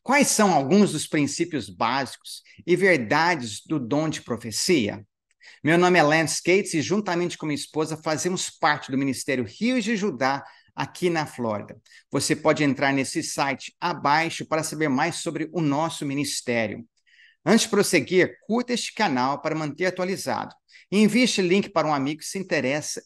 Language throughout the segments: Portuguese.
Quais são alguns dos princípios básicos e verdades do dom de profecia? Meu nome é Lance Cates e, juntamente com minha esposa, fazemos parte do Ministério Rios de Judá, aqui na Flórida. Você pode entrar nesse site abaixo para saber mais sobre o nosso ministério. Antes de prosseguir, curta este canal para manter atualizado. E envie este link para um amigo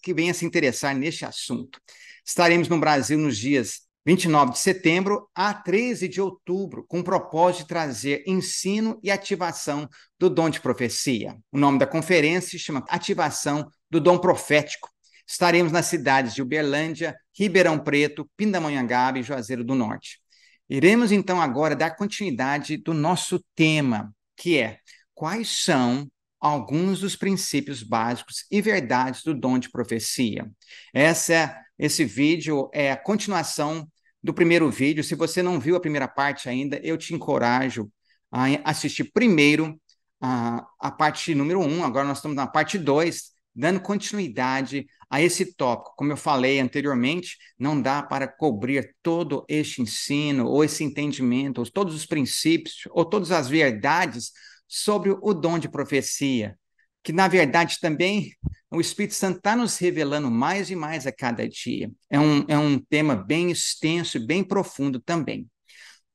que venha se interessar neste assunto. Estaremos no Brasil nos dias 29 de setembro a 13 de outubro, com o propósito de trazer ensino e ativação do dom de profecia. O nome da conferência se chama Ativação do Dom Profético. Estaremos nas cidades de Uberlândia, Ribeirão Preto, Pindamonhangaba e Juazeiro do Norte. Iremos, então, agora dar continuidade do nosso tema, que é: quais são alguns dos princípios básicos e verdades do dom de profecia? Esse vídeo é a continuação do primeiro vídeo. Se você não viu a primeira parte ainda, eu te encorajo a assistir primeiro a parte número 1. Agora nós estamos na parte 2, dando continuidade a esse tópico. Como eu falei anteriormente, não dá para cobrir todo este ensino, ou esse entendimento, ou todos os princípios, ou todas as verdades sobre o dom de profecia, que, na verdade, também o Espírito Santo está nos revelando mais e mais a cada dia. É um tema bem extenso e bem profundo também.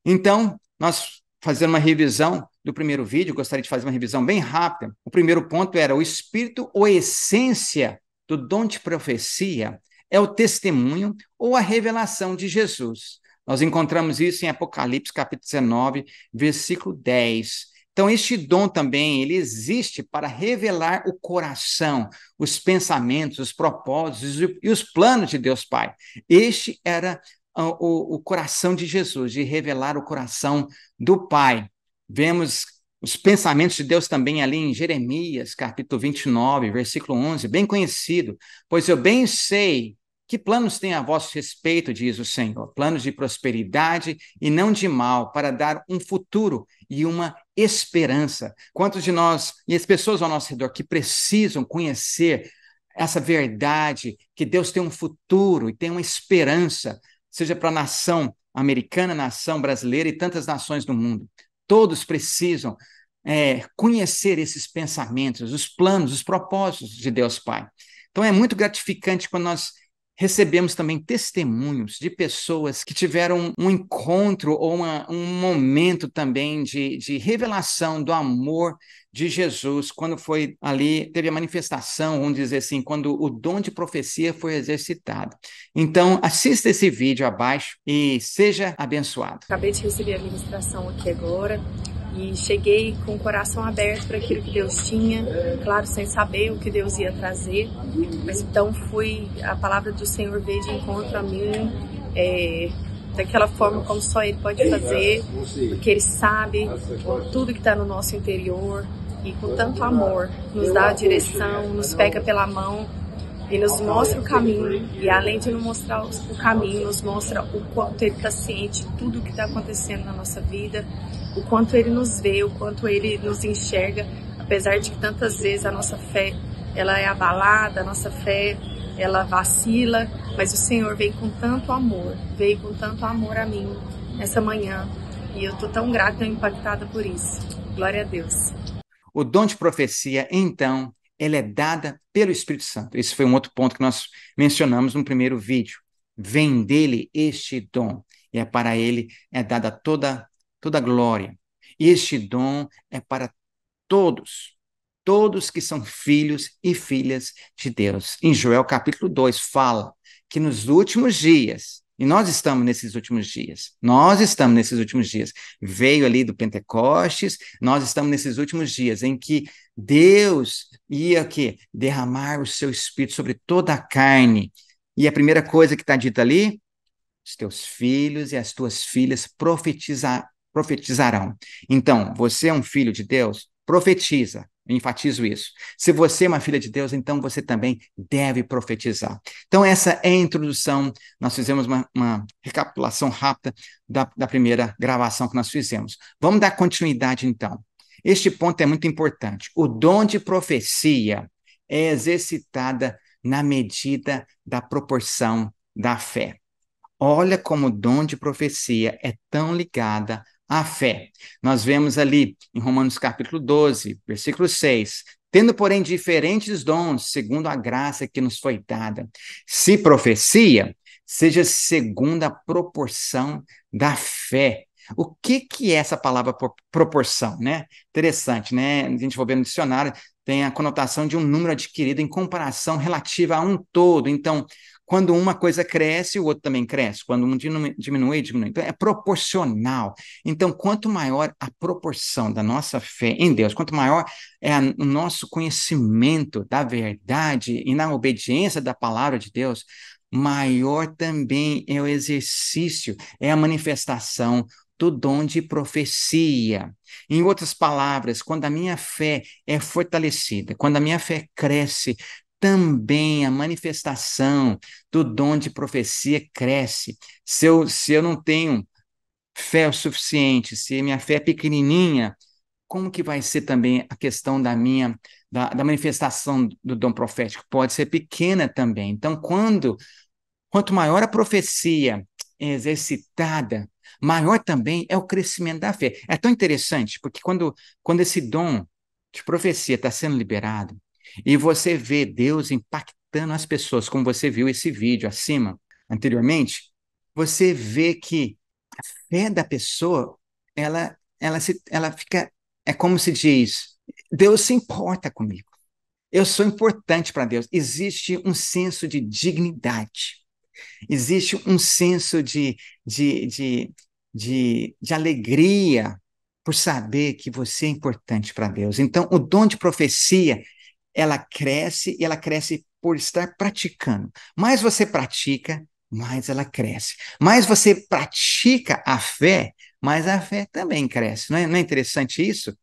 Então, nós fazendo uma revisão do primeiro vídeo, gostaria de fazer uma revisão bem rápida. O primeiro ponto era: o Espírito ou essência do dom de profecia é o testemunho ou a revelação de Jesus. Nós encontramos isso em Apocalipse, capítulo 19, versículo 10. Então, este dom também, ele existe para revelar o coração, os pensamentos, os propósitos e os planos de Deus Pai. Este era o coração de Jesus, de revelar o coração do Pai. Vemos os pensamentos de Deus também ali em Jeremias, capítulo 29, versículo 11, bem conhecido: pois eu bem sei que planos tem a vosso respeito, diz o Senhor, planos de prosperidade e não de mal, para dar um futuro e uma esperança. Quantos de nós e as pessoas ao nosso redor que precisam conhecer essa verdade, que Deus tem um futuro e tem uma esperança, seja para a nação americana, nação brasileira e tantas nações do mundo. Todos precisam conhecer esses pensamentos, os planos, os propósitos de Deus Pai. Então é muito gratificante quando nós recebemos também testemunhos de pessoas que tiveram um encontro ou um momento também de revelação do amor de Jesus, quando foi ali, teve a manifestação, vamos dizer assim, quando o dom de profecia foi exercitado. Então, assista esse vídeo abaixo e seja abençoado. Acabei de receber a ministração aqui agora e cheguei com o coração aberto para aquilo que Deus tinha, claro, sem saber o que Deus ia trazer, mas então a palavra do Senhor veio de encontro a mim, daquela forma como só Ele pode fazer, porque Ele sabe tudo que está no nosso interior e com tanto amor nos dá a direção, nos pega pela mão e nos mostra o caminho, e além de nos mostrar o caminho, nos mostra o quanto Ele está ciente de tudo o que está acontecendo na nossa vida, o quanto Ele nos vê, o quanto Ele nos enxerga, apesar de que tantas vezes a nossa fé ela é abalada, a nossa fé ela vacila, mas o Senhor veio com tanto amor a mim essa manhã, e eu estou tão grata e impactada por isso. Glória a Deus. O dom de profecia, então, ela é dada pelo Espírito Santo. Esse foi um outro ponto que nós mencionamos no primeiro vídeo. Vem dele este dom, e para ele é dada toda glória. E este dom é para todos que são filhos e filhas de Deus. Em Joel capítulo 2 fala que nos últimos dias, e nós estamos nesses últimos dias, veio ali do Pentecostes, nós estamos nesses últimos dias em que Deus ia derramar o seu Espírito sobre toda a carne. E a primeira coisa que está dita ali: os teus filhos e as tuas filhas profetizarão. Então, você é um filho de Deus? Profetiza. Eu enfatizo isso. Se você é uma filha de Deus, então você também deve profetizar. Então, essa é a introdução. Nós fizemos uma recapitulação rápida da primeira gravação que nós fizemos. Vamos dar continuidade, então. Este ponto é muito importante. O dom de profecia é exercitada na medida da proporção da fé. Olha como o dom de profecia é tão ligada a fé. Nós vemos ali em Romanos capítulo 12, versículo 6, tendo, porém, diferentes dons, segundo a graça que nos foi dada. Se profecia, seja segundo a proporção da fé. O que é essa palavra proporção, né? Interessante, né? A gente for ver no dicionário, tem a conotação de um número adquirido em comparação relativa a um todo. Então, quando uma coisa cresce, o outro também cresce. Quando um diminui, diminui. Então, é proporcional. Então, quanto maior a proporção da nossa fé em Deus, quanto maior é o nosso conhecimento da verdade e na obediência da palavra de Deus, maior também é o exercício, é a manifestação do dom de profecia. Em outras palavras, quando a minha fé é fortalecida, quando a minha fé cresce, também a manifestação do dom de profecia cresce. Se eu não tenho fé o suficiente, se minha fé é pequenininha, como que vai ser também a questão da manifestação do dom profético? Pode ser pequena também. Então, quanto maior a profecia é exercitada, maior também é o crescimento da fé. É tão interessante, porque quando esse dom de profecia está sendo liberado, e você vê Deus impactando as pessoas, como você viu esse vídeo acima, anteriormente, você vê que a fé da pessoa, ela fica, é como se diz, Deus se importa comigo. Eu sou importante para Deus. Existe um senso de dignidade. Existe um senso de, de, de alegria por saber que você é importante para Deus. Então, o dom de profecia, ela cresce e ela cresce por estar praticando. Mais você pratica, mais ela cresce. Mais você pratica a fé, mais a fé também cresce. Não é interessante isso?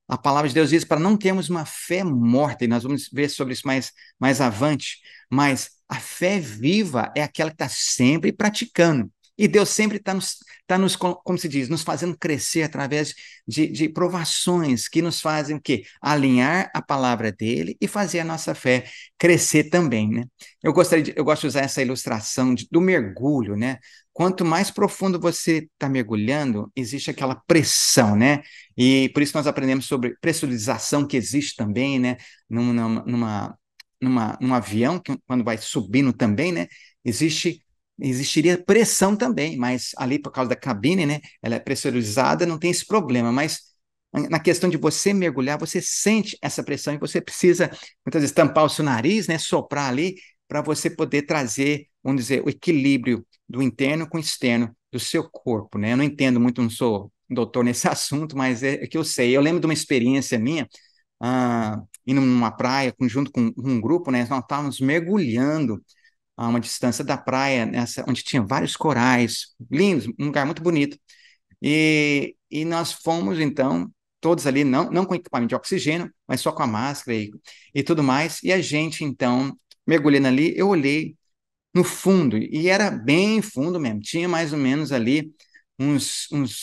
A palavra de Deus diz para não termos uma fé morta, e nós vamos ver sobre isso mais avante, mas a fé viva é aquela que está sempre praticando. E Deus sempre está nos, como se diz, nos fazendo crescer através de provações que nos fazem o quê? Alinhar a palavra dele e fazer a nossa fé crescer também, né? Eu gosto de usar essa ilustração do mergulho, né? Quanto mais profundo você está mergulhando, existe aquela pressão, né? E por isso nós aprendemos sobre pressurização que existe também, né? Num avião, que quando vai subindo também, né? Existiria pressão também, mas ali por causa da cabine, né? Ela é pressurizada, não tem esse problema, mas na questão de você mergulhar, você sente essa pressão e você precisa, muitas vezes, tampar o seu nariz, né? Soprar ali, para você poder trazer, vamos dizer, o equilíbrio do interno com o externo do seu corpo, né? Eu não entendo muito, não sou doutor nesse assunto, mas é que eu sei. Eu lembro de uma experiência minha, indo numa praia, junto com um grupo, né? Nós estávamos mergulhando a uma distância da praia, onde tinha vários corais, lindos, um lugar muito bonito. E nós fomos, então, todos ali, não com equipamento de oxigênio, mas só com a máscara e tudo mais. E a gente, então, mergulhando ali, eu olhei no fundo, e era bem fundo mesmo, tinha mais ou menos ali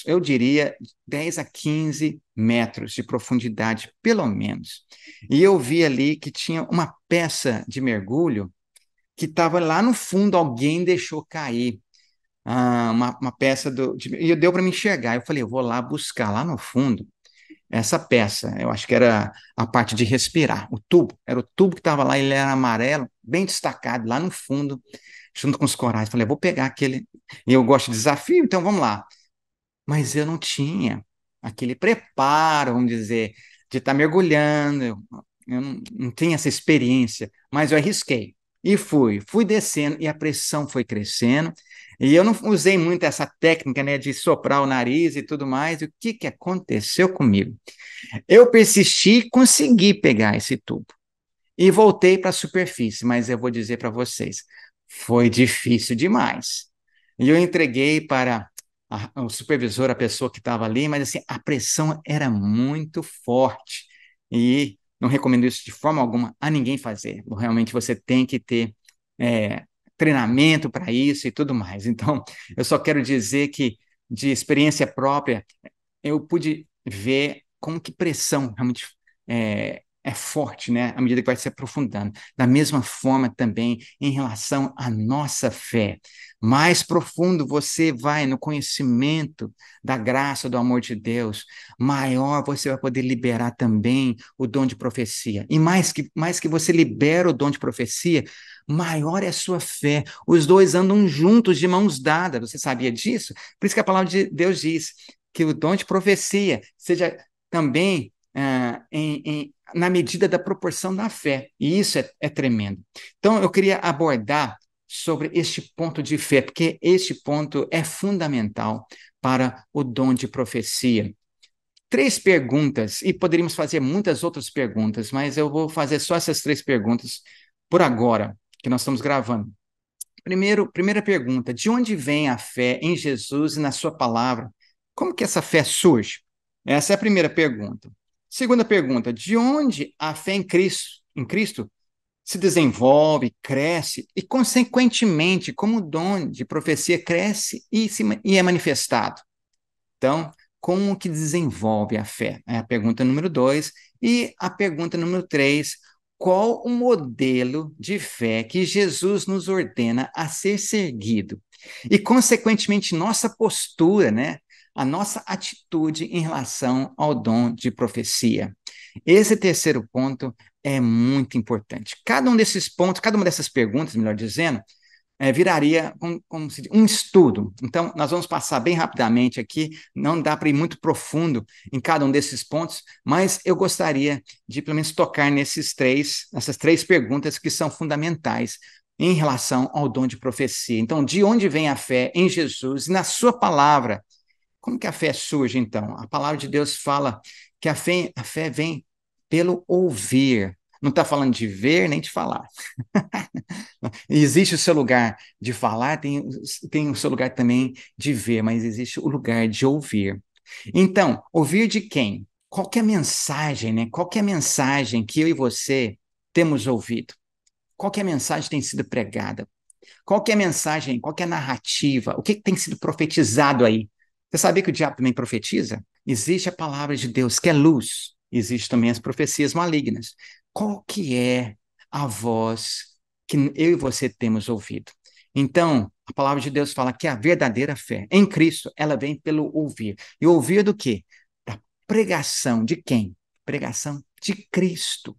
eu diria, 10 a 15 metros de profundidade, pelo menos. E eu vi ali que tinha uma peça de mergulho que estava lá no fundo, alguém deixou cair uma peça e deu para me enxergar. Eu falei, eu vou lá buscar lá no fundo essa peça. Eu acho que era a parte de respirar, o tubo. Era o tubo que estava lá, ele era amarelo, bem destacado, lá no fundo, junto com os corais. Falei, eu vou pegar aquele. E eu gosto de desafio, então vamos lá. Mas eu não tinha aquele preparo, vamos dizer, de estar mergulhando. Eu não tinha essa experiência, mas eu arrisquei. E fui descendo, e a pressão foi crescendo. E eu não usei muito essa técnica, né, de soprar o nariz e tudo mais. E o que aconteceu comigo? Eu persisti e consegui pegar esse tubo. E voltei para a superfície, mas eu vou dizer para vocês, foi difícil demais. E eu entreguei para o supervisor, a pessoa que estava ali, mas assim, a pressão era muito forte. E não recomendo isso de forma alguma a ninguém fazer. Realmente você tem que ter é, treinamento para isso e tudo mais. Então, eu só quero dizer que, de experiência própria, eu pude ver como que pressão realmente é forte, né? À medida que vai se aprofundando. Da mesma forma também em relação à nossa fé. Mais profundo você vai no conhecimento da graça, do amor de Deus, maior você vai poder liberar também o dom de profecia. E mais que você libera o dom de profecia, maior é a sua fé. Os dois andam juntos, de mãos dadas. Você sabia disso? Por isso que a palavra de Deus diz que o dom de profecia seja também na medida da proporção da fé. E isso é tremendo. Então, eu queria abordar sobre este ponto de fé, porque este ponto é fundamental para o dom de profecia. 3 perguntas, e poderíamos fazer muitas outras perguntas, mas eu vou fazer só essas 3 perguntas por agora, que nós estamos gravando. Primeira pergunta: de onde vem a fé em Jesus e na sua palavra? Como que essa fé surge? Essa é a primeira pergunta. Segunda pergunta: de onde a fé em Cristo se desenvolve, cresce e, consequentemente, como o dom de profecia cresce e é manifestado? Então, como que desenvolve a fé? É a pergunta número 2. E a pergunta número 3: qual o modelo de fé que Jesus nos ordena a ser seguido? E, consequentemente, nossa postura, né? A nossa atitude em relação ao dom de profecia. Esse terceiro ponto é muito importante. Cada um desses pontos, cada uma dessas perguntas, melhor dizendo, viraria como um estudo. Então, nós vamos passar bem rapidamente aqui, não dá para ir muito profundo em cada um desses pontos, mas eu gostaria de, pelo menos, tocar nessas 3 perguntas que são fundamentais em relação ao dom de profecia. Então, de onde vem a fé em Jesus e na sua palavra? Como que a fé surge, então? A palavra de Deus fala que a fé vem pelo ouvir. Não está falando de ver nem de falar. Existe o seu lugar de falar, tem o seu lugar também de ver, mas existe o lugar de ouvir. Então, ouvir de quem? Qualquer mensagem, né? Qualquer mensagem que eu e você temos ouvido. Qualquer mensagem tem sido pregada. Qualquer mensagem, qualquer narrativa, o que tem sido profetizado aí? Você sabia que o diabo também profetiza? Existe a palavra de Deus, que é luz. Existem também as profecias malignas. Qual que é a voz que eu e você temos ouvido? Então, a palavra de Deus fala que a verdadeira fé em Cristo, ela vem pelo ouvir. E ouvir do quê? Da pregação de quem? Pregação de Cristo.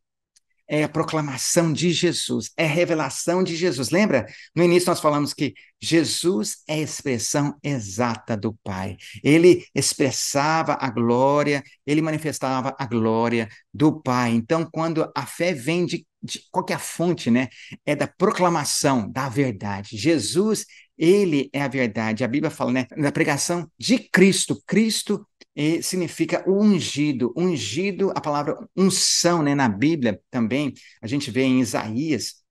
É a proclamação de Jesus, é a revelação de Jesus. Lembra? No início nós falamos que Jesus é a expressão exata do Pai. Ele expressava a glória, ele manifestava a glória do Pai. Então, quando a fé vem de qualquer fonte, né? É da proclamação da verdade. Jesus, ele é a verdade. A Bíblia fala, né? Da pregação de Cristo. Cristo significa o ungido. Ungido, a palavra unção, né, na Bíblia também, a gente vê em Isaías,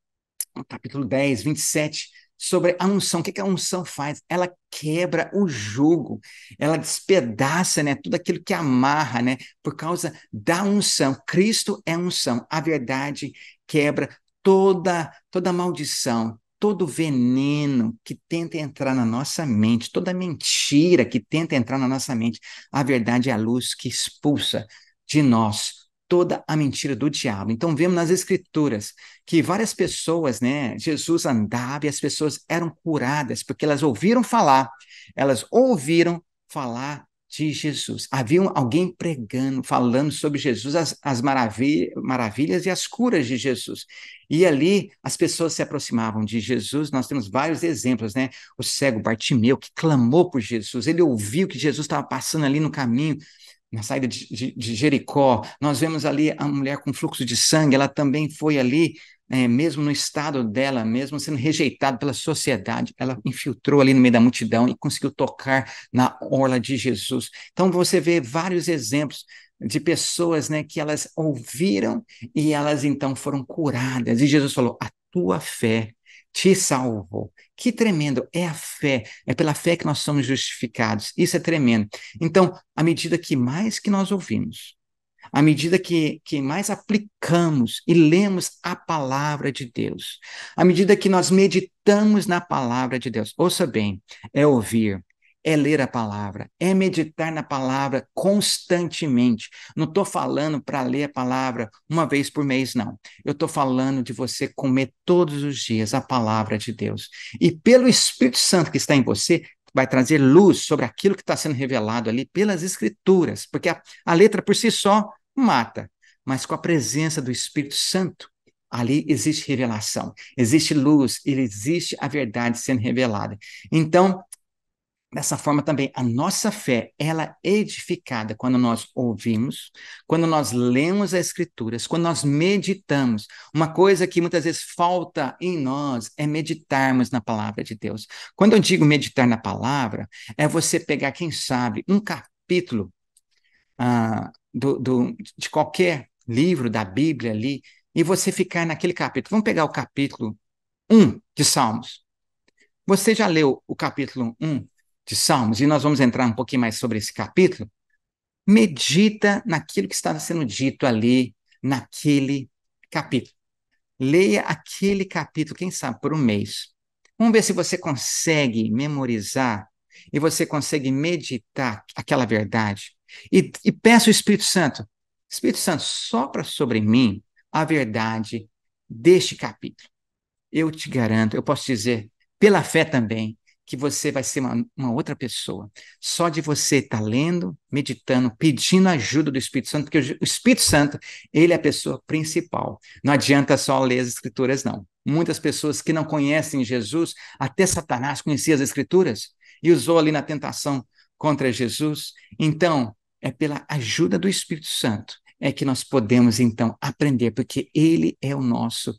no capítulo 10, 27, sobre a unção. O que a unção faz? Ela quebra o jugo, ela despedaça, né, tudo aquilo que amarra, né, por causa da unção. Cristo é unção. A verdade quebra toda maldição, todo veneno que tenta entrar na nossa mente, toda mentira que tenta entrar na nossa mente. A verdade é a luz que expulsa de nós toda a mentira do diabo. Então, vemos nas Escrituras que várias pessoas, né, Jesus andava e as pessoas eram curadas porque elas ouviram falar de Jesus. Havia alguém pregando, falando sobre Jesus, as maravilhas e as curas de Jesus. E ali as pessoas se aproximavam de Jesus. Nós temos vários exemplos, né? O cego Bartimeu, que clamou por Jesus, ele ouviu que Jesus estava passando ali no caminho, na saída de Jericó. Nós vemos ali a mulher com fluxo de sangue, ela também foi ali, mesmo no estado dela, mesmo sendo rejeitada pela sociedade, ela infiltrou ali no meio da multidão e conseguiu tocar na orla de Jesus. Então você vê vários exemplos de pessoas, né, que elas ouviram e elas então foram curadas. E Jesus falou: a tua fé te salvou. Que tremendo, é a fé, é pela fé que nós somos justificados. Isso é tremendo. Então, à medida que mais que nós ouvimos, à medida que mais aplicamos e lemos a palavra de Deus, à medida que nós meditamos na palavra de Deus, ouça bem, é ouvir, é ler a palavra, é meditar na palavra constantemente. Não estou falando para ler a palavra uma vez por mês, não. Eu estou falando de você comer todos os dias a palavra de Deus. E pelo Espírito Santo que está em você, vai trazer luz sobre aquilo que está sendo revelado ali pelas Escrituras, porque a letra por si só mata, mas com a presença do Espírito Santo, ali existe revelação, existe luz, existe a verdade sendo revelada. Então, dessa forma também, a nossa fé, ela é edificada quando nós ouvimos, quando nós lemos as Escrituras, quando nós meditamos. Uma coisa que muitas vezes falta em nós é meditarmos na palavra de Deus. Quando eu digo meditar na palavra, é você pegar, quem sabe, um capítulo de qualquer livro da Bíblia ali, e você ficar naquele capítulo. Vamos pegar o capítulo 1 de Salmos. Você já leu o capítulo 1 de Salmos, e nós vamos entrar um pouquinho mais sobre esse capítulo? Medita naquilo que estava sendo dito ali, naquele capítulo. Leia aquele capítulo, quem sabe, por um mês. Vamos ver se você consegue memorizar e você consegue meditar aquela verdade. E peça ao Espírito Santo, sopra sobre mim a verdade deste capítulo. Eu te garanto, eu posso dizer, pela fé também, que você vai ser uma outra pessoa. Só de você estar lendo, meditando, pedindo ajuda do Espírito Santo, porque o Espírito Santo, ele é a pessoa principal. Não adianta só ler as Escrituras, não. Muitas pessoas que não conhecem Jesus, até Satanás conhecia as Escrituras e usou ali na tentação contra Jesus. Então, é pela ajuda do Espírito Santo é que nós podemos, então, aprender, porque ele é nosso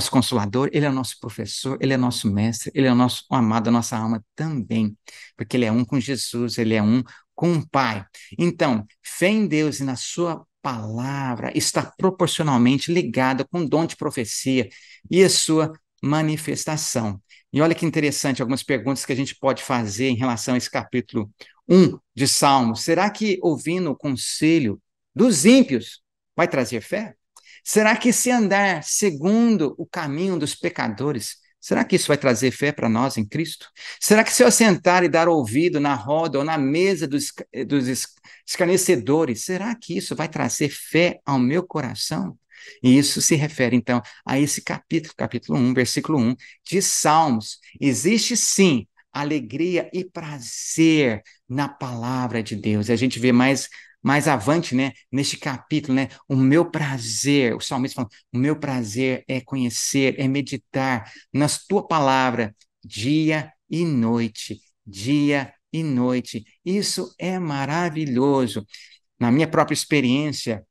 consolador, ele é o nosso professor, ele é nosso mestre, ele é o nosso amado, a nossa alma também, porque ele é um com Jesus, ele é um com o Pai. Então, fé em Deus e na sua palavra está proporcionalmente ligada com o dom de profecia e a sua manifestação. E olha que interessante, algumas perguntas que a gente pode fazer em relação a esse capítulo 1 de Salmos. Será que ouvindo o conselho dos ímpios vai trazer fé? Será que se andar segundo o caminho dos pecadores, será que isso vai trazer fé para nós em Cristo? Será que se eu assentar e dar ouvido na roda ou na mesa dos escarnecedores, será que isso vai trazer fé ao meu coração? E isso se refere, então, a esse capítulo 1, versículo 1 de Salmos. Existe, sim, alegria e prazer na palavra de Deus. E a gente vê mais avante, né, neste capítulo, né, o meu prazer, o salmista falando, o meu prazer é conhecer, é meditar na tua palavra dia e noite, dia e noite. Isso é maravilhoso. Na minha própria experiência,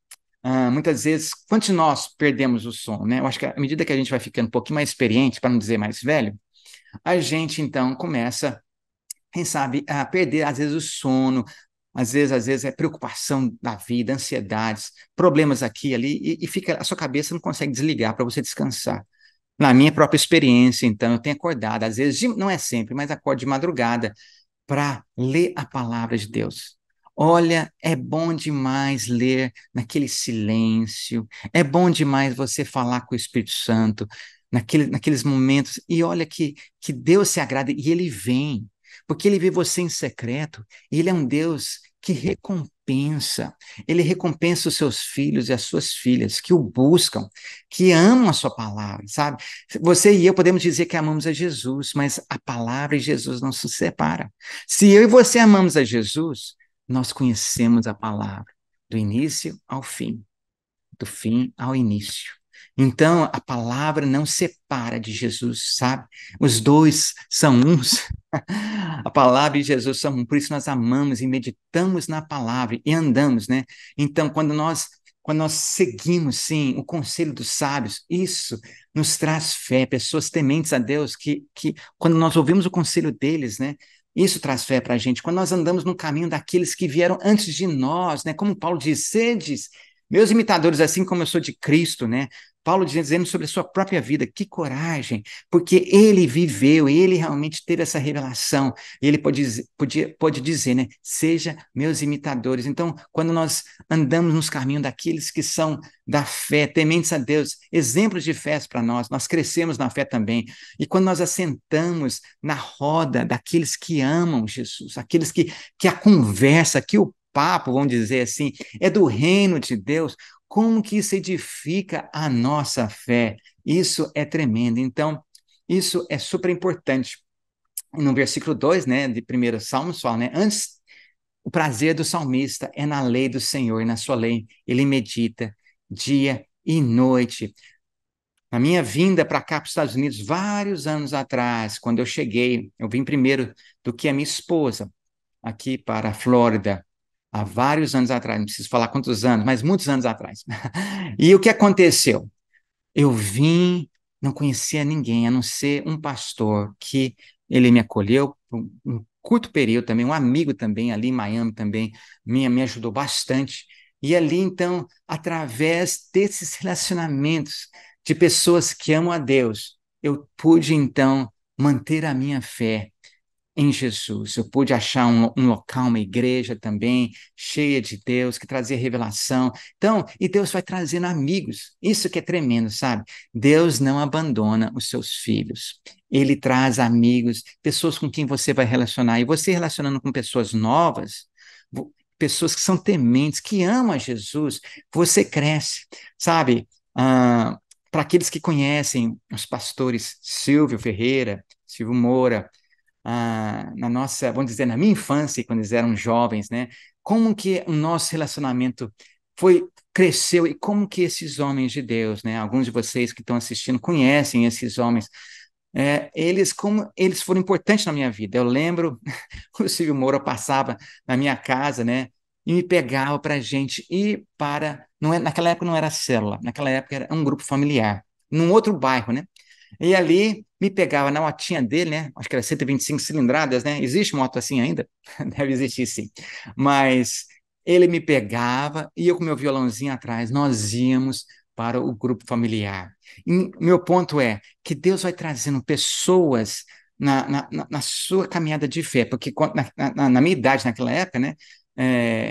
muitas vezes, quantos de nós perdemos o sono, né? Eu acho que à medida que a gente vai ficando um pouquinho mais experiente, para não dizer mais velho, a gente, então, começa, quem sabe, a perder, às vezes, o sono, às vezes é preocupação da vida, ansiedades, problemas aqui e ali, e fica, a sua cabeça não consegue desligar para você descansar. Na minha própria experiência, então, eu tenho acordado, às vezes, não é sempre, mas acordo de madrugada para ler a palavra de Deus. Olha, é bom demais ler naquele silêncio, é bom demais você falar com o Espírito Santo, naqueles momentos, e olha que Deus se agrada e Ele vem, porque Ele vê você em secreto, e Ele é um Deus que recompensa, Ele recompensa os seus filhos e as suas filhas, que o buscam, que amam a sua palavra, sabe? Você e eu podemos dizer que amamos a Jesus, mas a palavra e Jesus não se separam. Se eu e você amamos a Jesus, nós conhecemos a palavra, do início ao fim, do fim ao início. Então, a palavra não separa de Jesus, sabe? Os dois são uns. A palavra e Jesus são um, por isso nós amamos e meditamos na palavra e andamos, né? Então, quando nós seguimos, sim, o conselho dos sábios, isso nos traz fé, pessoas tementes a Deus, que quando nós ouvimos o conselho deles, né? Isso traz fé para a gente. Quando nós andamos no caminho daqueles que vieram antes de nós, né? Como Paulo diz, sedes meus imitadores, assim como eu sou de Cristo, né? Paulo dizendo sobre a sua própria vida, que coragem, porque ele viveu, ele realmente teve essa revelação, e ele pode dizer, né, seja meus imitadores. Então, quando nós andamos nos caminhos daqueles que são da fé, tementes a Deus, exemplos de fé para nós crescemos na fé também, e quando nós assentamos na roda daqueles que amam Jesus, aqueles que a conversa, que o papo, vamos dizer assim, é do reino de Deus, como que isso edifica a nossa fé? Isso é tremendo. Então, isso é super importante. No versículo 2, né, de 1 Salmos, fala, né, antes, o prazer do salmista é na lei do Senhor, e na sua lei ele medita dia e noite. Na minha vinda para cá, para os Estados Unidos, vários anos atrás, quando eu cheguei, eu vim primeiro do que a minha esposa, aqui para a Flórida, há vários anos atrás, não preciso falar quantos anos, mas muitos anos atrás. E o que aconteceu? Eu vim, não conhecia ninguém, a não ser um pastor que ele me acolheu por um curto período também, um amigo também ali em Miami também me ajudou bastante. E ali, então, através desses relacionamentos de pessoas que amam a Deus, eu pude, então, manter a minha fé em Jesus. Eu pude achar um local, uma igreja também, cheia de Deus, que trazia revelação. Então, e Deus vai trazendo amigos. Isso que é tremendo, sabe? Deus não abandona os seus filhos. Ele traz amigos, pessoas com quem você vai relacionar. E você relacionando com pessoas novas, pessoas que são tementes, que amam a Jesus, você cresce, sabe? Para aqueles que conhecem os pastores Silvio Ferreira, Silvio Moura, na nossa, vamos dizer, na minha infância, quando eles eram jovens, né? Como que o nosso relacionamento cresceu e como que esses homens de Deus, né? Alguns de vocês que estão assistindo conhecem esses homens. Como eles foram importantes na minha vida. Eu lembro, o Silvio Moura passava na minha casa, né? E me pegava para a gente ir para. Não é, naquela época não era célula, naquela época era um grupo familiar, num outro bairro, né? E ali me pegava na motinha dele, né? Acho que era 125 cilindradas, né? Existe moto assim ainda? Deve existir, sim. Mas ele me pegava e eu com meu violãozinho atrás, nós íamos para o grupo familiar. E meu ponto é que Deus vai trazendo pessoas na sua caminhada de fé, porque na minha idade, naquela época, né?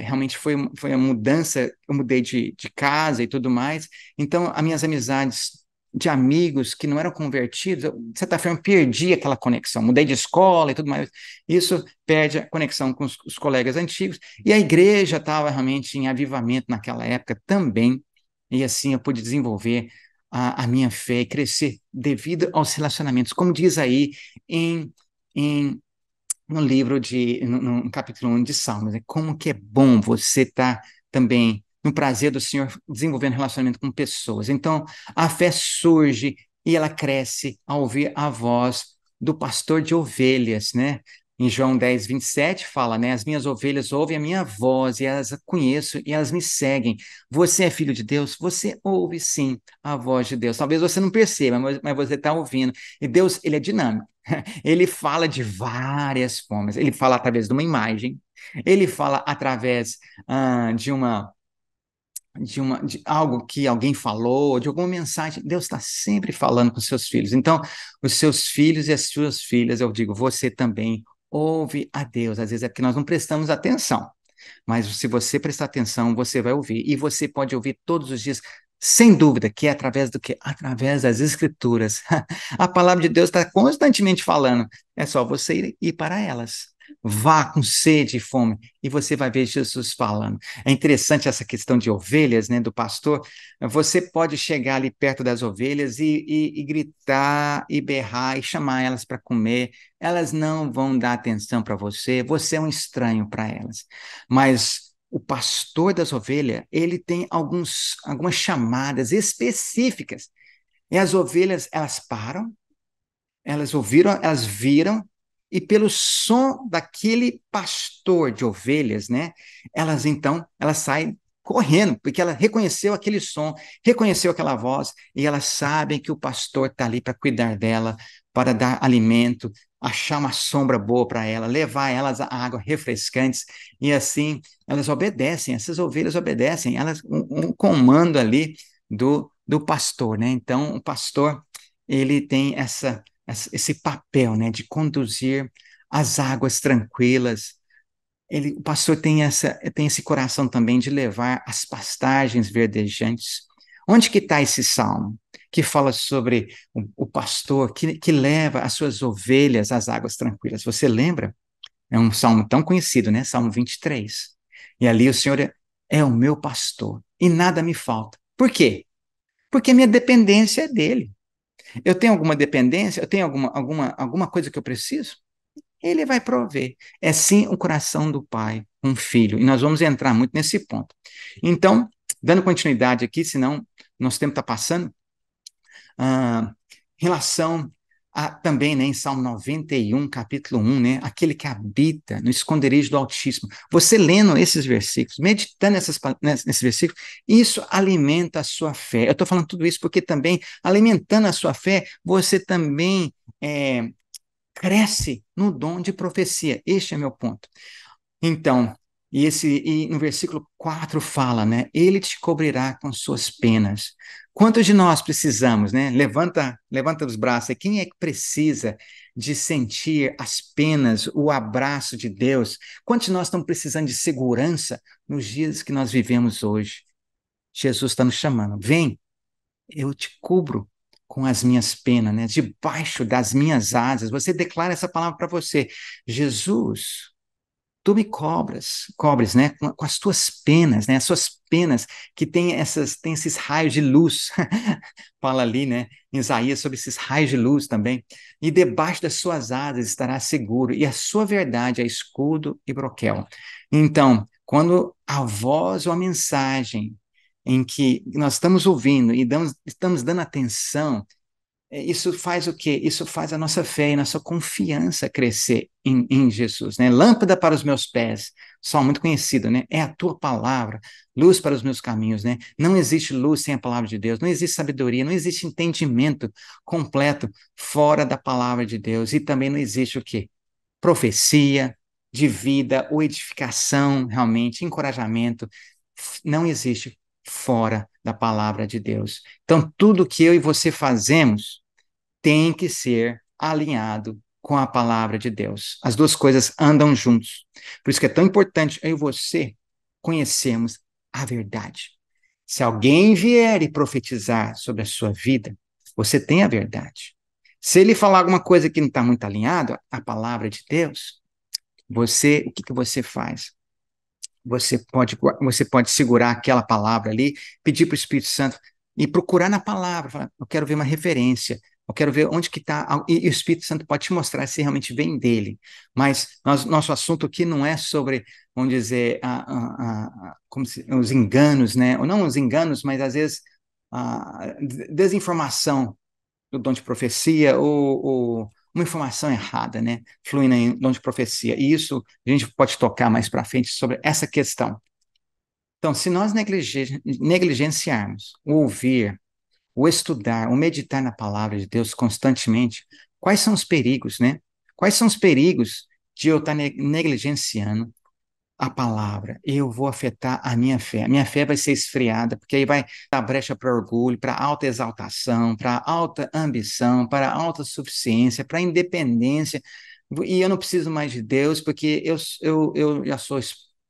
Realmente foi a mudança, eu mudei de casa e tudo mais, então as minhas amizades de amigos que não eram convertidos, eu, de certa forma, perdi aquela conexão. Mudei de escola e tudo mais. Isso perde a conexão com os colegas antigos. E a igreja estava realmente em avivamento naquela época também. E assim eu pude desenvolver a minha fé e crescer devido aos relacionamentos. Como diz aí em, em no livro no capítulo 1 de Salmos, né? Como que é bom você estar também no prazer do Senhor desenvolvendo relacionamento com pessoas. Então, a fé surge e ela cresce ao ouvir a voz do pastor de ovelhas, né? Em João 10:27 fala, né? As minhas ovelhas ouvem a minha voz e elas a conheço e elas me seguem. Você é filho de Deus? Você ouve sim a voz de Deus. Talvez você não perceba, mas você está ouvindo. E Deus, ele é dinâmico. Ele fala de várias formas. Ele fala através de uma imagem, ele fala através de algo que alguém falou, de alguma mensagem. Deus está sempre falando com seus filhos. Então, os seus filhos e as suas filhas, eu digo, você também ouve a Deus. Às vezes é porque nós não prestamos atenção. Mas se você prestar atenção, você vai ouvir. E você pode ouvir todos os dias, sem dúvida, que é através do quê? Através das Escrituras. A palavra de Deus está constantemente falando. É só você ir para elas. Vá com sede e fome, e você vai ver Jesus falando. É interessante essa questão de ovelhas, né, do pastor. Você pode chegar ali perto das ovelhas e gritar, e berrar, e chamar elas para comer. Elas não vão dar atenção para você, você é um estranho para elas. Mas o pastor das ovelhas, ele tem algumas chamadas específicas. E as ovelhas, elas param, elas ouviram, elas viram, e pelo som daquele pastor de ovelhas, né? Elas saem correndo, porque ela reconheceu aquele som, reconheceu aquela voz, e elas sabem que o pastor está ali para cuidar dela, para dar alimento, achar uma sombra boa para ela, levar elas a água refrescantes, e assim elas obedecem, essas ovelhas obedecem, elas um comando ali do pastor, né? Então, o pastor, ele tem esse papel, né, de conduzir as águas tranquilas. O pastor tem esse coração também de levar as pastagens verdejantes. Onde que está esse salmo que fala sobre o pastor que leva as suas ovelhas às águas tranquilas? Você lembra? É um salmo tão conhecido, né? Salmo 23. E ali o Senhor é o meu pastor e nada me falta. Por quê? Porque a minha dependência é dele. Eu tenho alguma dependência? Eu tenho alguma coisa que eu preciso? Ele vai prover. É sim o coração do pai, um filho. E nós vamos entrar muito nesse ponto. Então, dando continuidade aqui, senão nosso tempo está passando, em relação também, né, em Salmo 91, capítulo 1, né, aquele que habita no esconderijo do Altíssimo. Você lendo esses versículos, meditando nesses versículos, isso alimenta a sua fé. Eu estou falando tudo isso porque também, alimentando a sua fé, você também cresce no dom de profecia. Este é meu ponto. Então, e no versículo 4 fala, né? Ele te cobrirá com suas penas. Quantos de nós precisamos, né? Levanta os braços. Quem é que precisa de sentir as penas, o abraço de Deus? Quantos de nós estamos precisando de segurança nos dias que nós vivemos hoje? Jesus está nos chamando. Vem, eu te cubro com as minhas penas, né? Debaixo das minhas asas. Você declara essa palavra para você. Jesus, tu me cobres, né, com as tuas penas, né, as suas penas que tem esses raios de luz, fala ali, né, em Isaías sobre esses raios de luz também, e debaixo das suas asas estará seguro, e a sua verdade é escudo e broquel. Então, quando a voz ou a mensagem em que nós estamos ouvindo e estamos dando atenção, isso faz o quê? Isso faz a nossa fé e nossa confiança crescer em Jesus, né? Lâmpada para os meus pés, só muito conhecido, né? É a tua palavra, luz para os meus caminhos, né? Não existe luz sem a palavra de Deus, não existe sabedoria, não existe entendimento completo fora da palavra de Deus, e também não existe o quê? Profecia de vida ou edificação, realmente, encorajamento, não existe fora da palavra de Deus. Então, tudo que eu e você fazemos tem que ser alinhado com a palavra de Deus. As duas coisas andam juntos. Por isso que é tão importante eu e você conhecermos a verdade. Se alguém vier e profetizar sobre a sua vida, você tem a verdade. Se ele falar alguma coisa que não está muito alinhado à palavra de Deus, o que você faz? Você pode segurar aquela palavra ali, pedir para o Espírito Santo e procurar na palavra, falar, eu quero ver uma referência, eu quero ver onde que está, e o Espírito Santo pode te mostrar se realmente vem dele. Mas nosso assunto aqui não é sobre, vamos dizer, os enganos, né? Ou não os enganos, mas às vezes a desinformação do dom de profecia ou uma informação errada, né? Fluindo em dom de profecia. E isso a gente pode tocar mais para frente sobre essa questão. Então, se nós negligenciarmos o ouvir, o estudar, o meditar na palavra de Deus constantemente, quais são os perigos, né? Quais são os perigos de eu estar negligenciando a palavra? Eu vou afetar a minha fé. A minha fé vai ser esfriada, porque aí vai dar brecha para orgulho, para alta exaltação, para alta ambição, para alta suficiência, para independência. E eu não preciso mais de Deus, porque eu já sou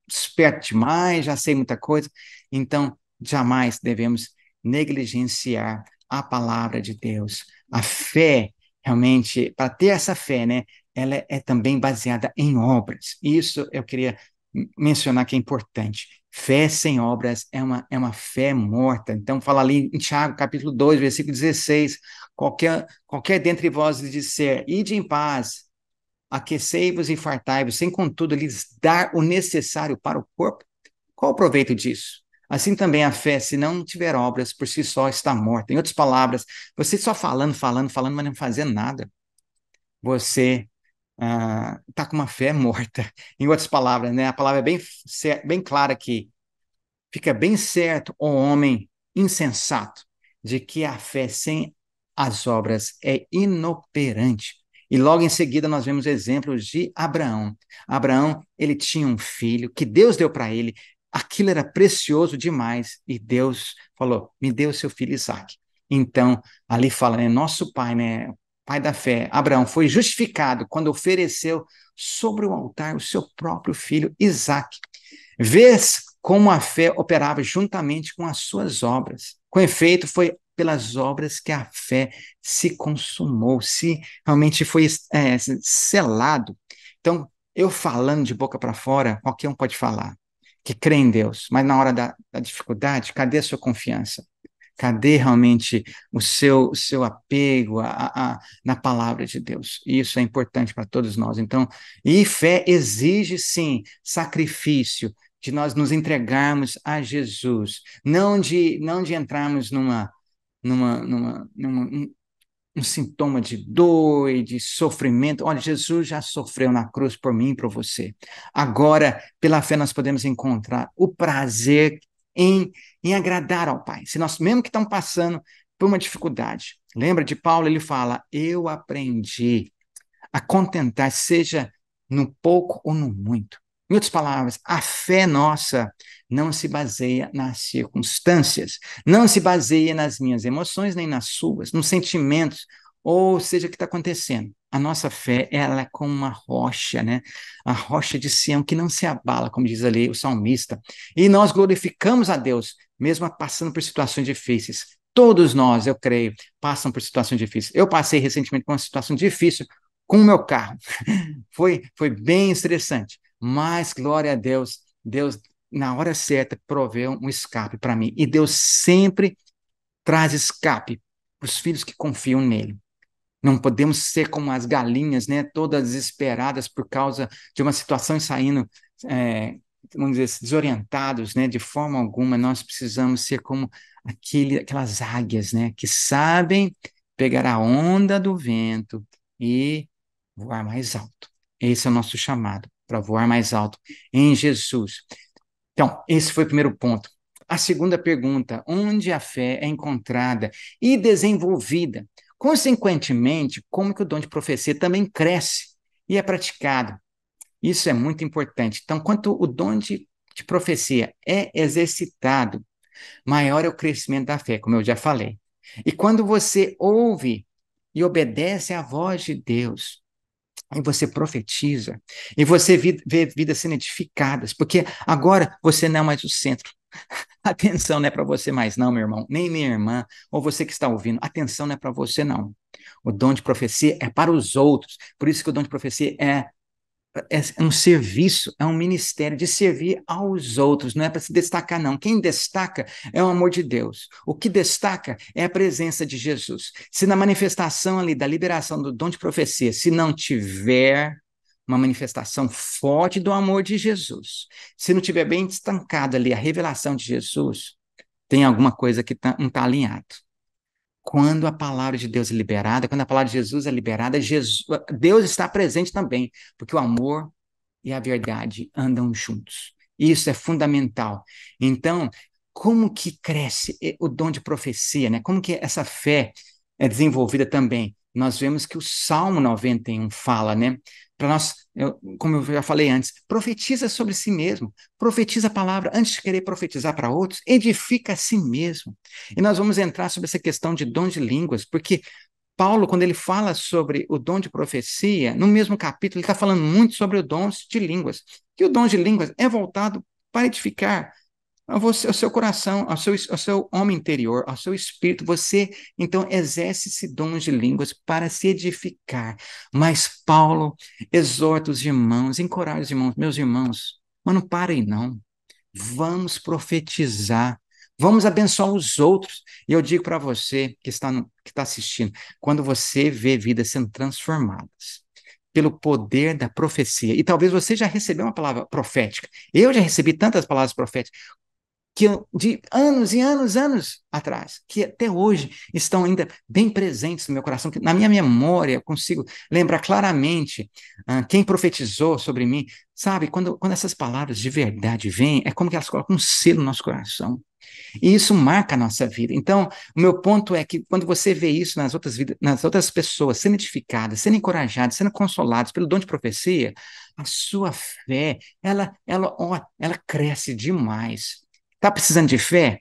esperto demais, já sei muita coisa. Então, jamais devemos negligenciar a palavra de Deus. A fé, realmente, para ter essa fé, né? Ela é também baseada em obras. Isso eu queria mencionar que é importante. Fé sem obras é uma fé morta. Então, fala ali em Tiago, capítulo 2, versículo 16, qualquer dentre vós lhe disser, ide em paz, aquecei-vos e fartai-vos, sem contudo lhes dar o necessário para o corpo, qual o proveito disso? Assim também a fé, se não tiver obras, por si só está morta. Em outras palavras, você só falando, mas não fazendo nada. Você está com uma fé morta. Em outras palavras, né? A palavra é bem clara aqui. Fica bem certo o homem insensato de que a fé sem as obras é inoperante. E logo em seguida nós vemos exemplos de Abraão. Abraão, ele tinha um filho que Deus deu para ele. aquilo era precioso demais, e Deus falou, me dê o seu filho Isaque. Então, ali fala, né, nosso pai, né, pai da fé, Abraão, foi justificado quando ofereceu sobre o altar o seu próprio filho Isaque. Vês como a fé operava juntamente com as suas obras. Com efeito, foi pelas obras que a fé se consumou, se realmente foi selado. Então, eu falando de boca para fora, qualquer um pode falar que crê em Deus, mas na hora da dificuldade, cadê a sua confiança? Cadê realmente o seu apego na palavra de Deus? Isso é importante para todos nós. Então, e fé exige, sim, sacrifício, de nós nos entregarmos a Jesus, não de entrarmos um sintoma de dor e de sofrimento. Olha, Jesus já sofreu na cruz por mim e por você. Agora, pela fé, nós podemos encontrar o prazer em agradar ao Pai. Se nós, mesmo que estamos passando por uma dificuldade, lembra de Paulo, ele fala, eu aprendi a contentar, seja no pouco ou no muito. Em outras palavras, a fé nossa não se baseia nas circunstâncias, não se baseia nas minhas emoções, nem nas suas, nos sentimentos, ou seja, o que está acontecendo. A nossa fé, ela é como uma rocha, né? A rocha de Sião que não se abala, como diz ali o salmista. E nós glorificamos a Deus, mesmo passando por situações difíceis. Todos nós, eu creio, passam por situações difíceis. Eu passei recentemente por uma situação difícil com o meu carro. Foi bem estressante, mas glória a Deus, Deus na hora certa proveu um escape para mim. E Deus sempre traz escape para os filhos que confiam nele. Não podemos ser como as galinhas, né, todas desesperadas por causa de uma situação e saindo, vamos dizer, desorientados, né, de forma alguma. Nós precisamos ser como aquelas águias, né, que sabem pegar a onda do vento e voar mais alto. Esse é o nosso chamado, para voar mais alto em Jesus. Então, esse foi o primeiro ponto. A segunda pergunta, onde a fé é encontrada e desenvolvida? Consequentemente, como que o dom de profecia também cresce e é praticado? Isso é muito importante. Então, quanto o dom de profecia é exercitado, maior é o crescimento da fé, como eu já falei. E quando você ouve e obedece à voz de Deus, aí você profetiza, e você vê vidas sendo edificadas, porque agora você não é mais o centro. Atenção não é para você mais, não, meu irmão, nem minha irmã, ou você que está ouvindo. Atenção não é para você, não. O dom de profecia é para os outros. Por isso que o dom de profecia é um serviço, é um ministério de servir aos outros, não é para se destacar, não. Quem destaca é o amor de Deus. O que destaca é a presença de Jesus. Se na manifestação ali da liberação do dom de profecia, se não tiver uma manifestação forte do amor de Jesus, se não tiver bem estancado ali a revelação de Jesus, tem alguma coisa que não está alinhado. Quando a palavra de Deus é liberada, quando a palavra de Jesus é liberada, Deus está presente também, porque o amor e a verdade andam juntos. Isso é fundamental. Então, como que cresce o dom de profecia, né? Como que essa fé é desenvolvida também? Nós vemos que o Salmo 91 fala, né? Para nós, como eu já falei antes, profetiza sobre si mesmo, profetiza a palavra antes de querer profetizar para outros, edifica a si mesmo. E nós vamos entrar sobre essa questão de dom de línguas, porque Paulo, quando ele fala sobre o dom de profecia, no mesmo capítulo, ele está falando muito sobre o dom de línguas, que o dom de línguas é voltado para edificar a você, ao seu coração, ao seu homem interior, ao seu espírito. Você, então, exerce esse dom de línguas para se edificar. Mas Paulo exorta os irmãos, encoraja os irmãos, meus irmãos, mas não parem não. Vamos profetizar, vamos abençoar os outros. E eu digo para você que está assistindo, quando você vê vidas sendo transformadas pelo poder da profecia, e talvez você já recebeu uma palavra profética, eu já recebi tantas palavras proféticas, de anos e anos, anos atrás, que até hoje estão ainda bem presentes no meu coração, que na minha memória eu consigo lembrar claramente quem profetizou sobre mim. Sabe, quando essas palavras de verdade vêm, é como que elas colocam um selo no nosso coração. E isso marca a nossa vida. Então, o meu ponto é que quando você vê isso nas outras vidas, nas outras pessoas sendo edificadas, sendo encorajadas, sendo consoladas pelo dom de profecia, a sua fé, ela cresce demais. Está precisando de fé?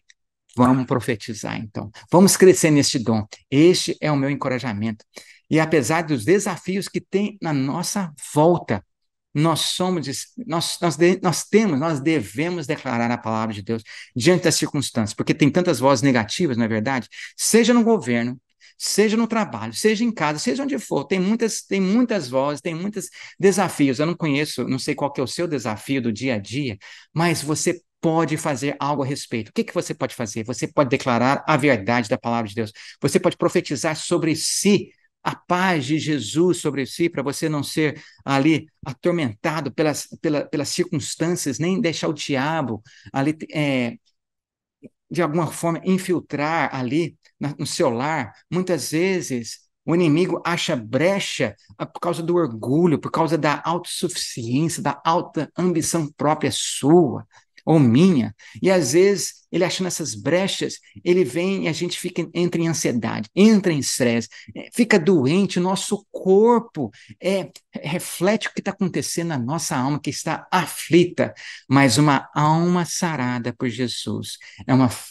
Vamos profetizar, então. Vamos crescer neste dom. Este é o meu encorajamento. E apesar dos desafios que tem na nossa volta, nós devemos declarar a palavra de Deus diante das circunstâncias, porque tem tantas vozes negativas, não é verdade? Seja no governo, seja no trabalho, seja em casa, seja onde for, tem muitas vozes, tem muitos desafios. Eu não conheço, não sei qual que é o seu desafio do dia a dia, mas você pode fazer algo a respeito. O que que você pode fazer? Você pode declarar a verdade da palavra de Deus. Você pode profetizar sobre si a paz de Jesus sobre si, para você não ser ali atormentado pelas circunstâncias, nem deixar o diabo ali, de alguma forma, infiltrar ali no seu lar. Muitas vezes o inimigo acha brecha por causa do orgulho, por causa da autossuficiência, da alta ambição própria sua ou minha. E às vezes, ele achando essas brechas, ele vem e a gente entra em ansiedade, entra em estresse, fica doente, o nosso corpo reflete o que está acontecendo na nossa alma, que está aflita, mas uma alma sarada por Jesus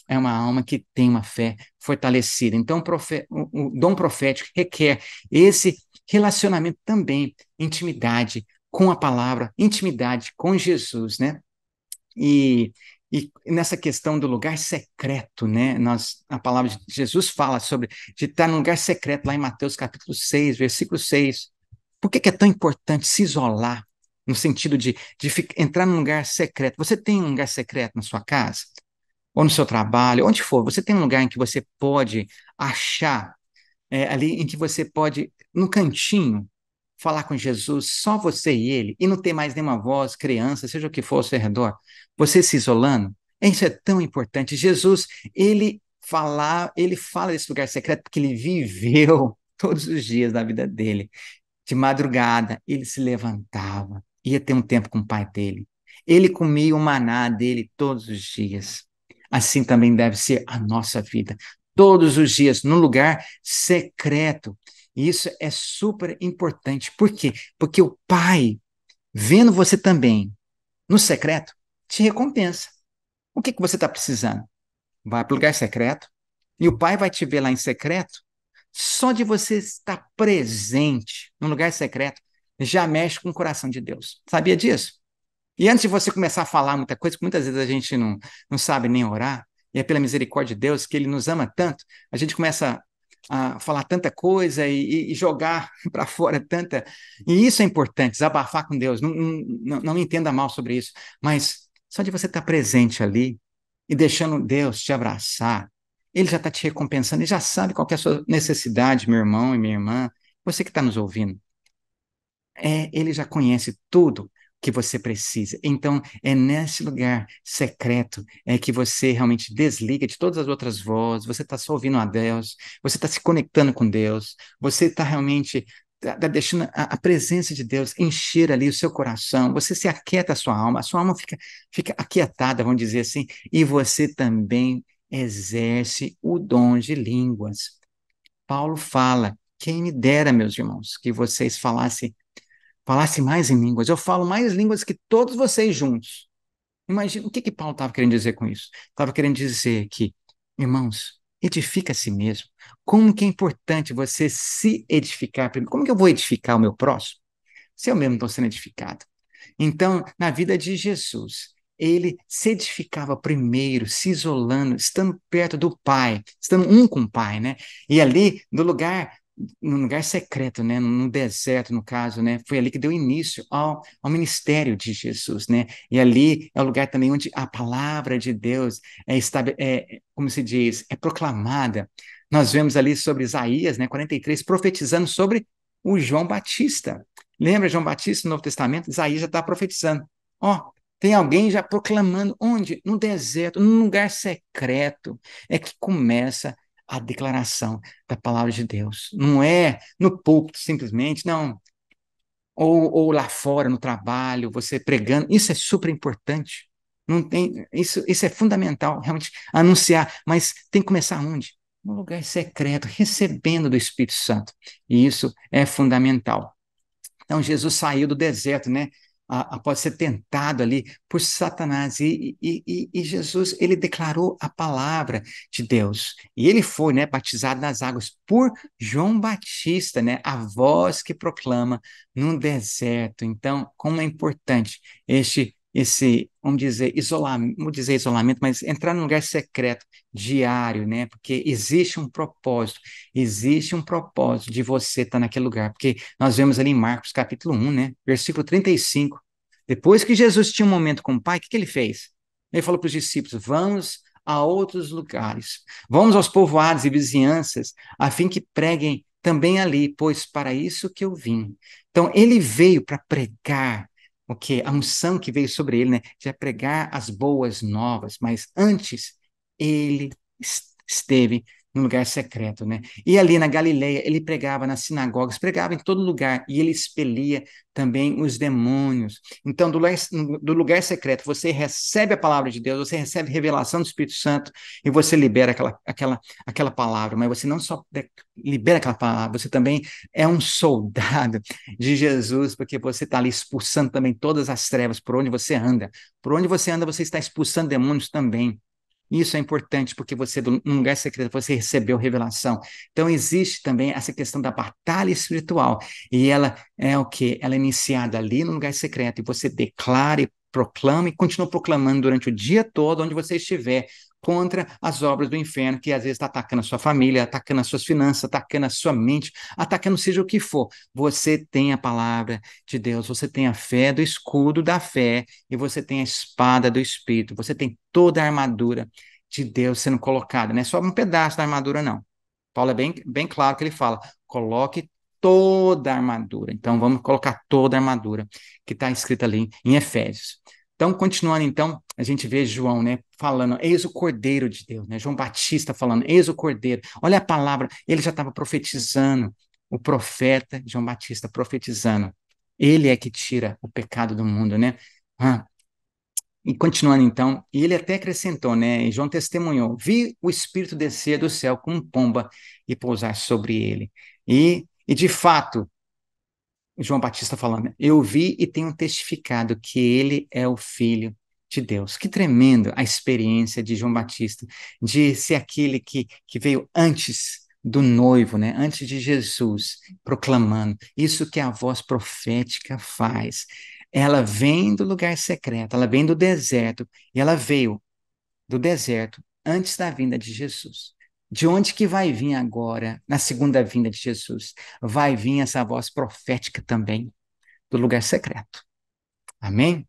é uma alma que tem uma fé fortalecida. Então, o dom profético requer esse relacionamento também, intimidade com a palavra, intimidade com Jesus, né? E, e nessa questão do lugar secreto, né? A palavra de Jesus fala sobre de estar num lugar secreto, lá em Mateus capítulo 6, versículo 6. Por que que é tão importante se isolar, no sentido de entrar num lugar secreto? Você tem um lugar secreto na sua casa? Ou no seu trabalho, onde for, você tem um lugar em que você pode achar, ali em que você pode, no cantinho, falar com Jesus, só você e ele, e não ter mais nenhuma voz, criança, seja o que for ao seu redor, você se isolando, isso é tão importante. Jesus, ele fala desse lugar secreto porque ele viveu todos os dias da vida dele. De madrugada, ele se levantava, ia ter um tempo com o pai dele. Ele comia o maná dele todos os dias. Assim também deve ser a nossa vida. Todos os dias, no lugar secreto. E isso é super importante. Por quê? Porque o pai, vendo você também no secreto, te recompensa. O que que você está precisando? Vai para o lugar secreto e o pai vai te ver lá em secreto. Só de você estar presente no lugar secreto já mexe com o coração de Deus. Sabia disso? E antes de você começar a falar muita coisa, que muitas vezes a gente não sabe nem orar, e é pela misericórdia de Deus que Ele nos ama tanto, a gente começa a falar tanta coisa e jogar para fora tanta. E isso é importante, desabafar com Deus. Não me entenda mal sobre isso, mas só de você estar presente ali e deixando Deus te abraçar, Ele já está te recompensando, Ele já sabe qual que é a sua necessidade, meu irmão e minha irmã, você que está nos ouvindo. Ele já conhece tudo que você precisa. Então, é nesse lugar secreto que você realmente desliga de todas as outras vozes, você está só ouvindo a Deus, você está se conectando com Deus, você está realmente tá deixando a presença de Deus encher ali o seu coração, você se aquieta a sua alma fica aquietada, vamos dizer assim, e você também exerce o dom de línguas. Paulo fala, quem me dera, meus irmãos, que vocês falasse mais em línguas. Eu falo mais línguas que todos vocês juntos. Imagina, o que que Paulo estava querendo dizer com isso? Estava querendo dizer que, irmãos, edifica a si mesmo. Como que é importante você se edificar primeiro? Como que eu vou edificar o meu próximo? Se eu mesmo estou sendo edificado. Então, na vida de Jesus, ele se edificava primeiro, se isolando, estando perto do Pai, estando um com o Pai, né? E ali, no lugar secreto, né? No deserto, no caso, né? Foi ali que deu início ao ministério de Jesus, né? E ali é o lugar também onde a palavra de Deus como se diz, é proclamada. Nós vemos ali sobre Isaías, né? 43, profetizando sobre o João Batista. Lembra João Batista no Novo Testamento? Isaías já está profetizando. Ó, tem alguém já proclamando onde? No deserto, num lugar secreto, é que começa a declaração da palavra de Deus. Não é no púlpito simplesmente, não. Ou lá fora, no trabalho, você pregando. Isso é super importante. Não tem, isso é fundamental, realmente, anunciar. Mas tem que começar onde? No lugar secreto, recebendo do Espírito Santo. E isso é fundamental. Então, Jesus saiu do deserto, né? após ser tentado ali por Satanás. E Jesus, ele declarou a palavra de Deus. E ele foi, né, batizado nas águas por João Batista, né, a voz que proclama no deserto. Então, como é importante vamos dizer isolamento, mas entrar num lugar secreto, diário, né? Porque existe um propósito de você estar naquele lugar, porque nós vemos ali em Marcos capítulo 1, né? Versículo 35. Depois que Jesus tinha um momento com o Pai, o que ele fez? Ele falou para os discípulos: vamos a outros lugares, vamos aos povoados e vizinhanças, a fim que preguem também ali, pois para isso que eu vim. Então, ele veio para pregar o que a unção que veio sobre ele, né? Já pregar as boas novas, mas antes ele esteve num lugar secreto, né? E ali na Galileia, ele pregava nas sinagogas, pregava em todo lugar, e ele expelia também os demônios. Então, do lugar secreto, você recebe a palavra de Deus, você recebe revelação do Espírito Santo, e você libera aquela palavra, mas você não só libera aquela palavra, você também é um soldado de Jesus, porque você está ali expulsando também todas as trevas por onde você anda. Por onde você anda, você está expulsando demônios também. Isso é importante porque você, num lugar secreto, você recebeu revelação. Então, existe também essa questão da batalha espiritual. E ela é o quê? Ela é iniciada ali no lugar secreto. E você declara e proclama e continua proclamando durante o dia todo, onde você estiver, contra as obras do inferno, que às vezes está atacando a sua família, atacando as suas finanças, atacando a sua mente, atacando seja o que for. Você tem a palavra de Deus, você tem a fé do escudo da fé, e você tem a espada do Espírito, você tem toda a armadura de Deus sendo colocada, não é só um pedaço da armadura, não. Paulo é bem claro que ele fala: coloque toda a armadura. Então, vamos colocar toda a armadura que está escrita ali em Efésios. Então, continuando, então, a gente vê João, né, falando: eis o Cordeiro de Deus, né? João Batista falando: eis o Cordeiro. Olha a palavra, ele já estava profetizando, o profeta João Batista profetizando. Ele é que tira o pecado do mundo, né? Ah, e continuando então, e ele até acrescentou, né? E João testemunhou: vi o Espírito descer do céu como pomba e pousar sobre ele. E de fato, João Batista falando: eu vi e tenho testificado que ele é o Filho de Deus. Que tremendo a experiência de João Batista, de ser aquele que veio antes do noivo, né? Antes de Jesus, proclamando. Isso que a voz profética faz. Ela vem do lugar secreto, ela vem do deserto, e ela veio do deserto antes da vinda de Jesus. De onde que vai vir agora, na segunda vinda de Jesus? Vai vir essa voz profética também, do lugar secreto. Amém?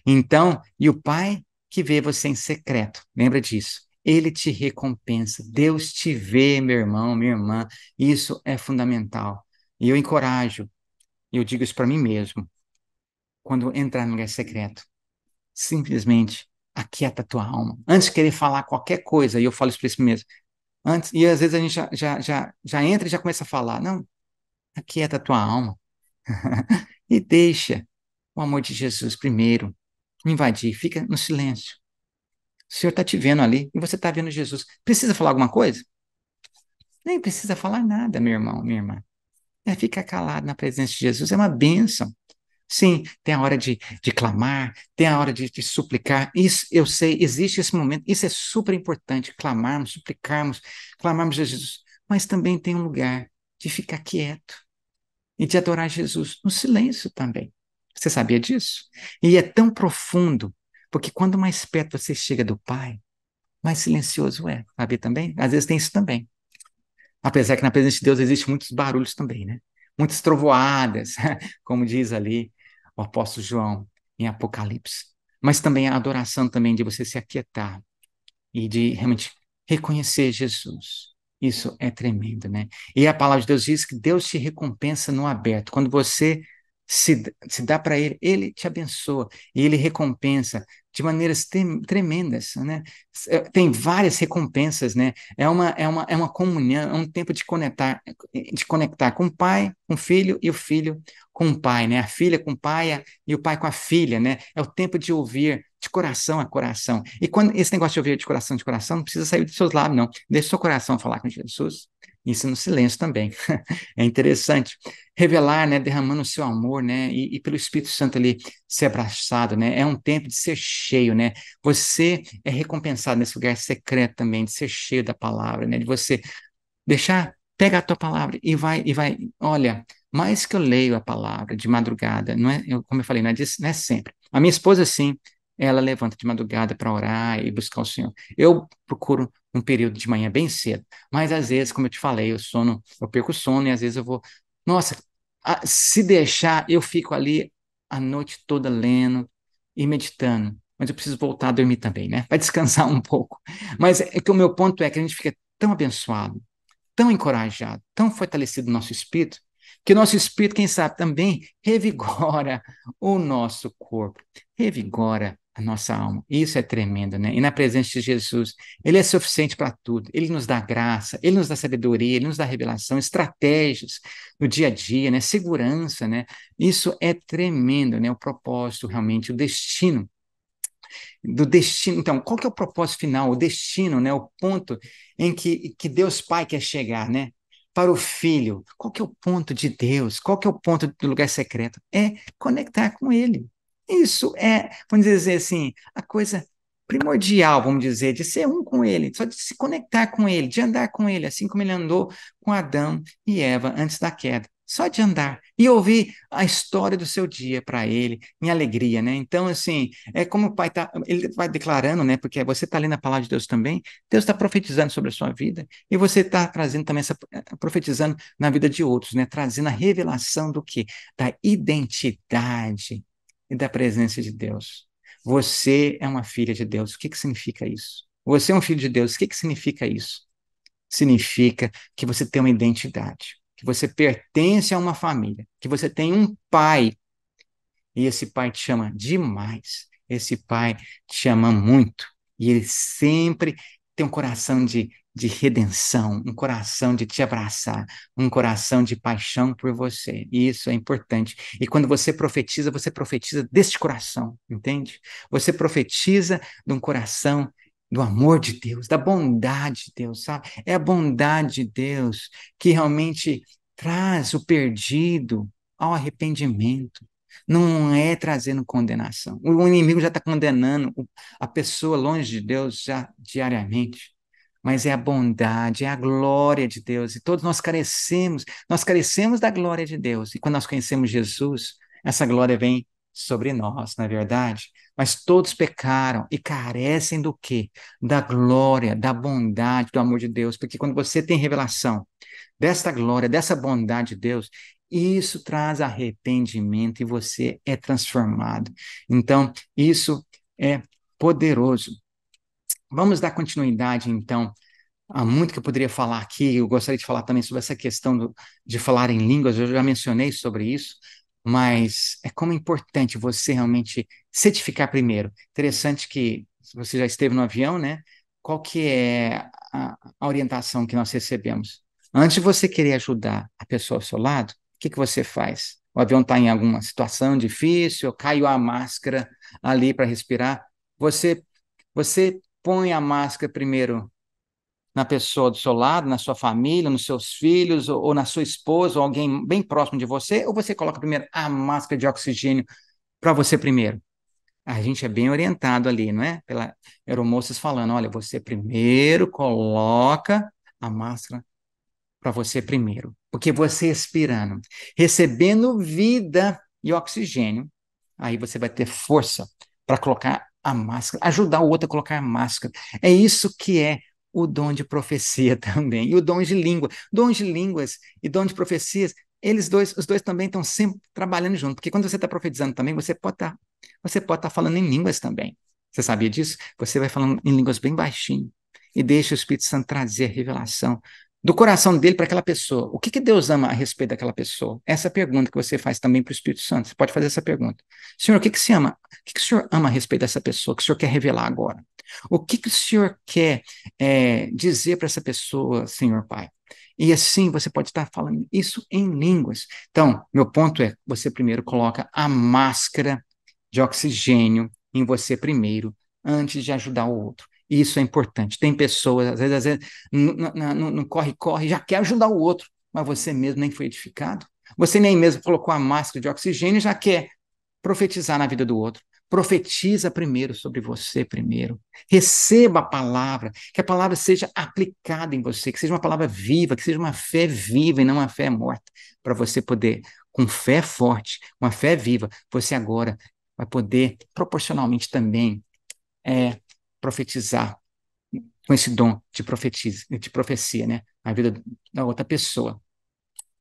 Então, e o Pai que vê você em secreto, lembra disso? Ele te recompensa. Deus te vê, meu irmão, minha irmã. Isso é fundamental. E eu encorajo, eu digo isso para mim mesmo, quando entrar no lugar secreto, simplesmente aquieta a tua alma. Antes de querer falar qualquer coisa, e eu falo isso para isso mesmo, antes, e às vezes a gente já entra e já começa a falar: não, aquieta a tua alma e deixa o amor de Jesus primeiro invadir, fica no silêncio. O Senhor está te vendo ali e você está vendo Jesus. Precisa falar alguma coisa? Nem precisa falar nada, meu irmão, minha irmã. É ficar calado na presença de Jesus, é uma bênção. Sim, tem a hora de clamar, tem a hora de suplicar. Isso, eu sei, existe esse momento. Isso é super importante, clamarmos, suplicarmos, clamarmos a Jesus. Mas também tem um lugar de ficar quieto e de adorar Jesus no silêncio também. Você sabia disso? E é tão profundo, porque quando mais perto você chega do Pai, mais silencioso é. Sabia também? Às vezes tem isso também. Apesar que na presença de Deus existem muitos barulhos também, né? Muitas trovoadas, como diz ali o apóstolo João em Apocalipse. Mas também a adoração também de você se aquietar e de realmente reconhecer Jesus. Isso é tremendo, né? E a palavra de Deus diz que Deus te recompensa no aberto. Quando você se dá para Ele, Ele te abençoa e Ele recompensa de maneiras tremendas, né? Tem várias recompensas, né? É uma comunhão, é um tempo de conectar com o pai, com o filho e o filho com o pai, né? A filha com o pai e o pai com a filha, né? É o tempo de ouvir de coração a coração. E quando esse negócio de ouvir de coração, não precisa sair dos seus lábios, não. Deixa o seu coração falar com Jesus. Isso no silêncio também. É interessante. Revelar, né, derramando o seu amor, né, e pelo Espírito Santo ali ser abraçado, né, é um tempo de ser cheio, né. Você é recompensado nesse lugar secreto também, de ser cheio da palavra, né, de você deixar, pega a tua palavra e vai, olha, mais que eu leio a palavra de madrugada, não é, como eu falei, não é sempre. A minha esposa, sim, ela levanta de madrugada para orar e buscar o Senhor. Eu procuro um período de manhã bem cedo, mas às vezes, como eu te falei, eu perco o sono e às vezes eu vou, nossa, se deixar, eu fico ali a noite toda lendo e meditando. Mas eu preciso voltar a dormir também, né? Para descansar um pouco. Mas é que o meu ponto é que a gente fica tão abençoado, tão encorajado, tão fortalecido no nosso espírito, que o nosso espírito, quem sabe, também revigora o nosso corpo, revigora a nossa alma. Isso é tremendo, né? E na presença de Jesus, Ele é suficiente para tudo. Ele nos dá graça, Ele nos dá sabedoria, Ele nos dá revelação, estratégias no dia a dia, né? Segurança, né? Isso é tremendo, né? O propósito, realmente, o destino do destino. Então, qual que é o propósito final, o destino, né? O ponto em que Deus Pai quer chegar, né? Para o Filho. Qual que é o ponto de Deus? Qual que é o ponto do lugar secreto? É conectar com Ele. Isso é, vamos dizer assim, a coisa primordial, vamos dizer, de ser um com Ele, só de se conectar com Ele, de andar com Ele, assim como Ele andou com Adão e Eva antes da queda. Só de andar e ouvir a história do seu dia para Ele, em alegria, né? Então, assim, é como o pai tá, ele vai declarando, né? Porque você está lendo a palavra de Deus também, Deus está profetizando sobre a sua vida, e você está trazendo também profetizando na vida de outros, né? Trazendo a revelação do quê? Da identidade e da presença de Deus. Você é uma filha de Deus. O que que significa isso? Você é um filho de Deus. O que que significa isso? Significa que você tem uma identidade, que você pertence a uma família, que você tem um pai e esse pai te chama demais. Esse pai te ama muito. E ele sempre tem um coração de redenção, um coração de te abraçar, um coração de paixão por você. E isso é importante. E quando você profetiza deste coração, entende? Você profetiza de um coração do amor de Deus, da bondade de Deus, sabe? É a bondade de Deus que realmente traz o perdido ao arrependimento. Não é trazendo condenação. O inimigo já está condenando a pessoa longe de Deus já diariamente. Mas é a bondade, é a glória de Deus. E todos nós carecemos da glória de Deus. E quando nós conhecemos Jesus, essa glória vem sobre nós, não é verdade? Mas todos pecaram e carecem do quê? Da glória, da bondade, do amor de Deus. Porque quando você tem revelação desta glória, dessa bondade de Deus, isso traz arrependimento e você é transformado. Então, isso é poderoso. Vamos dar continuidade, então. Há muito que eu poderia falar aqui. Eu gostaria de falar também sobre essa questão de falar em línguas. Eu já mencionei sobre isso, mas é como é importante você realmente certificar primeiro. Interessante que você já esteve no avião, né? Qual que é a orientação que nós recebemos? Antes de você querer ajudar a pessoa ao seu lado, o que que você faz? O avião está em alguma situação difícil, caiu a máscara ali para respirar. Você, você põe a máscara primeiro na pessoa do seu lado, na sua família, nos seus filhos, ou na sua esposa, ou alguém bem próximo de você, ou você coloca primeiro a máscara de oxigênio para você primeiro? A gente é bem orientado ali, não é? Pela aeromoças falando, olha, você primeiro coloca a máscara para você primeiro, porque você expirando, recebendo vida e oxigênio, aí você vai ter força para colocar a máscara, ajudar o outro a colocar a máscara. É isso que é o dom de profecia também, e o dom de língua. Dom de línguas e dom de profecias, os dois também estão sempre trabalhando junto, porque quando você está profetizando também, você pode estar falando em línguas também. Você sabia disso? Você vai falando em línguas bem baixinho e deixa o Espírito Santo trazer a revelação do coração dele para aquela pessoa. O que que Deus ama a respeito daquela pessoa? Essa pergunta que você faz também para o Espírito Santo. Você pode fazer essa pergunta. Senhor, o que que se ama? O que que o Senhor ama a respeito dessa pessoa que o Senhor quer revelar agora? O que que o Senhor quer dizer para essa pessoa, Senhor Pai? E assim você pode estar falando isso em línguas. Então, meu ponto é, você primeiro coloca a máscara de oxigênio em você primeiro, antes de ajudar o outro. Isso é importante. Tem pessoas, às vezes no corre-corre, já quer ajudar o outro, mas você mesmo nem foi edificado. Você nem mesmo colocou a máscara de oxigênio e já quer profetizar na vida do outro. Profetiza primeiro sobre você primeiro. Receba a palavra, que a palavra seja aplicada em você, que seja uma palavra viva, que seja uma fé viva e não uma fé morta, para você poder, com fé forte, uma fé viva, você agora vai poder proporcionalmente também profetizar com esse dom de profecia, né? Na vida da outra pessoa.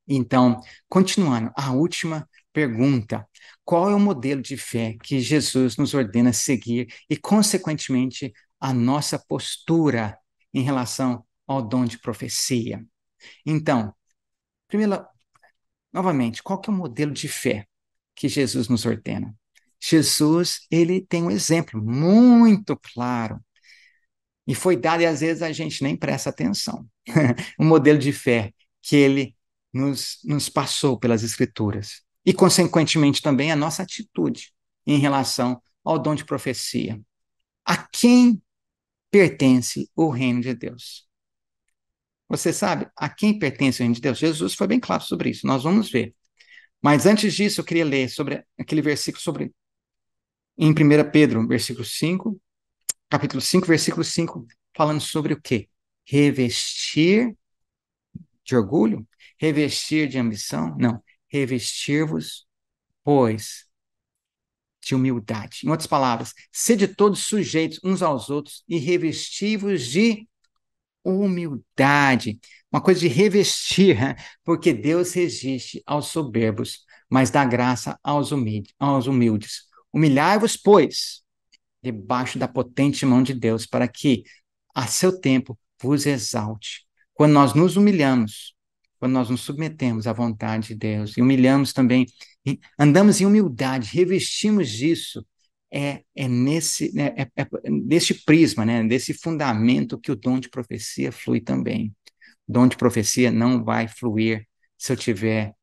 Então, continuando, a última pergunta: qual é o modelo de fé que Jesus nos ordena seguir e, consequentemente, a nossa postura em relação ao dom de profecia? Então, primeiro, novamente, qual que é o modelo de fé que Jesus nos ordena? Jesus, ele tem um exemplo muito claro e foi dado e às vezes a gente nem presta atenção. Um modelo de fé que ele nos passou pelas Escrituras. E, consequentemente, também a nossa atitude em relação ao dom de profecia. A quem pertence o reino de Deus? Você sabe a quem pertence o reino de Deus? Jesus foi bem claro sobre isso, nós vamos ver. Mas antes disso, eu queria ler sobre aquele versículo em 1 Pedro, versículo 5, capítulo 5, versículo 5, falando sobre o quê? Revestir de orgulho? Revestir de ambição? Não. Revestir-vos, pois, de humildade. Em outras palavras, sede todos sujeitos uns aos outros e revesti-vos de humildade. Uma coisa de revestir, né? Porque Deus resiste aos soberbos, mas dá graça aos humildes. Humilhai-vos, pois, debaixo da potente mão de Deus, para que, a seu tempo, vos exalte. Quando nós nos humilhamos, quando nós nos submetemos à vontade de Deus e humilhamos também, andamos em humildade, revestimos disso, desse prisma, né, desse fundamento que o dom de profecia flui também. O dom de profecia não vai fluir se eu tiver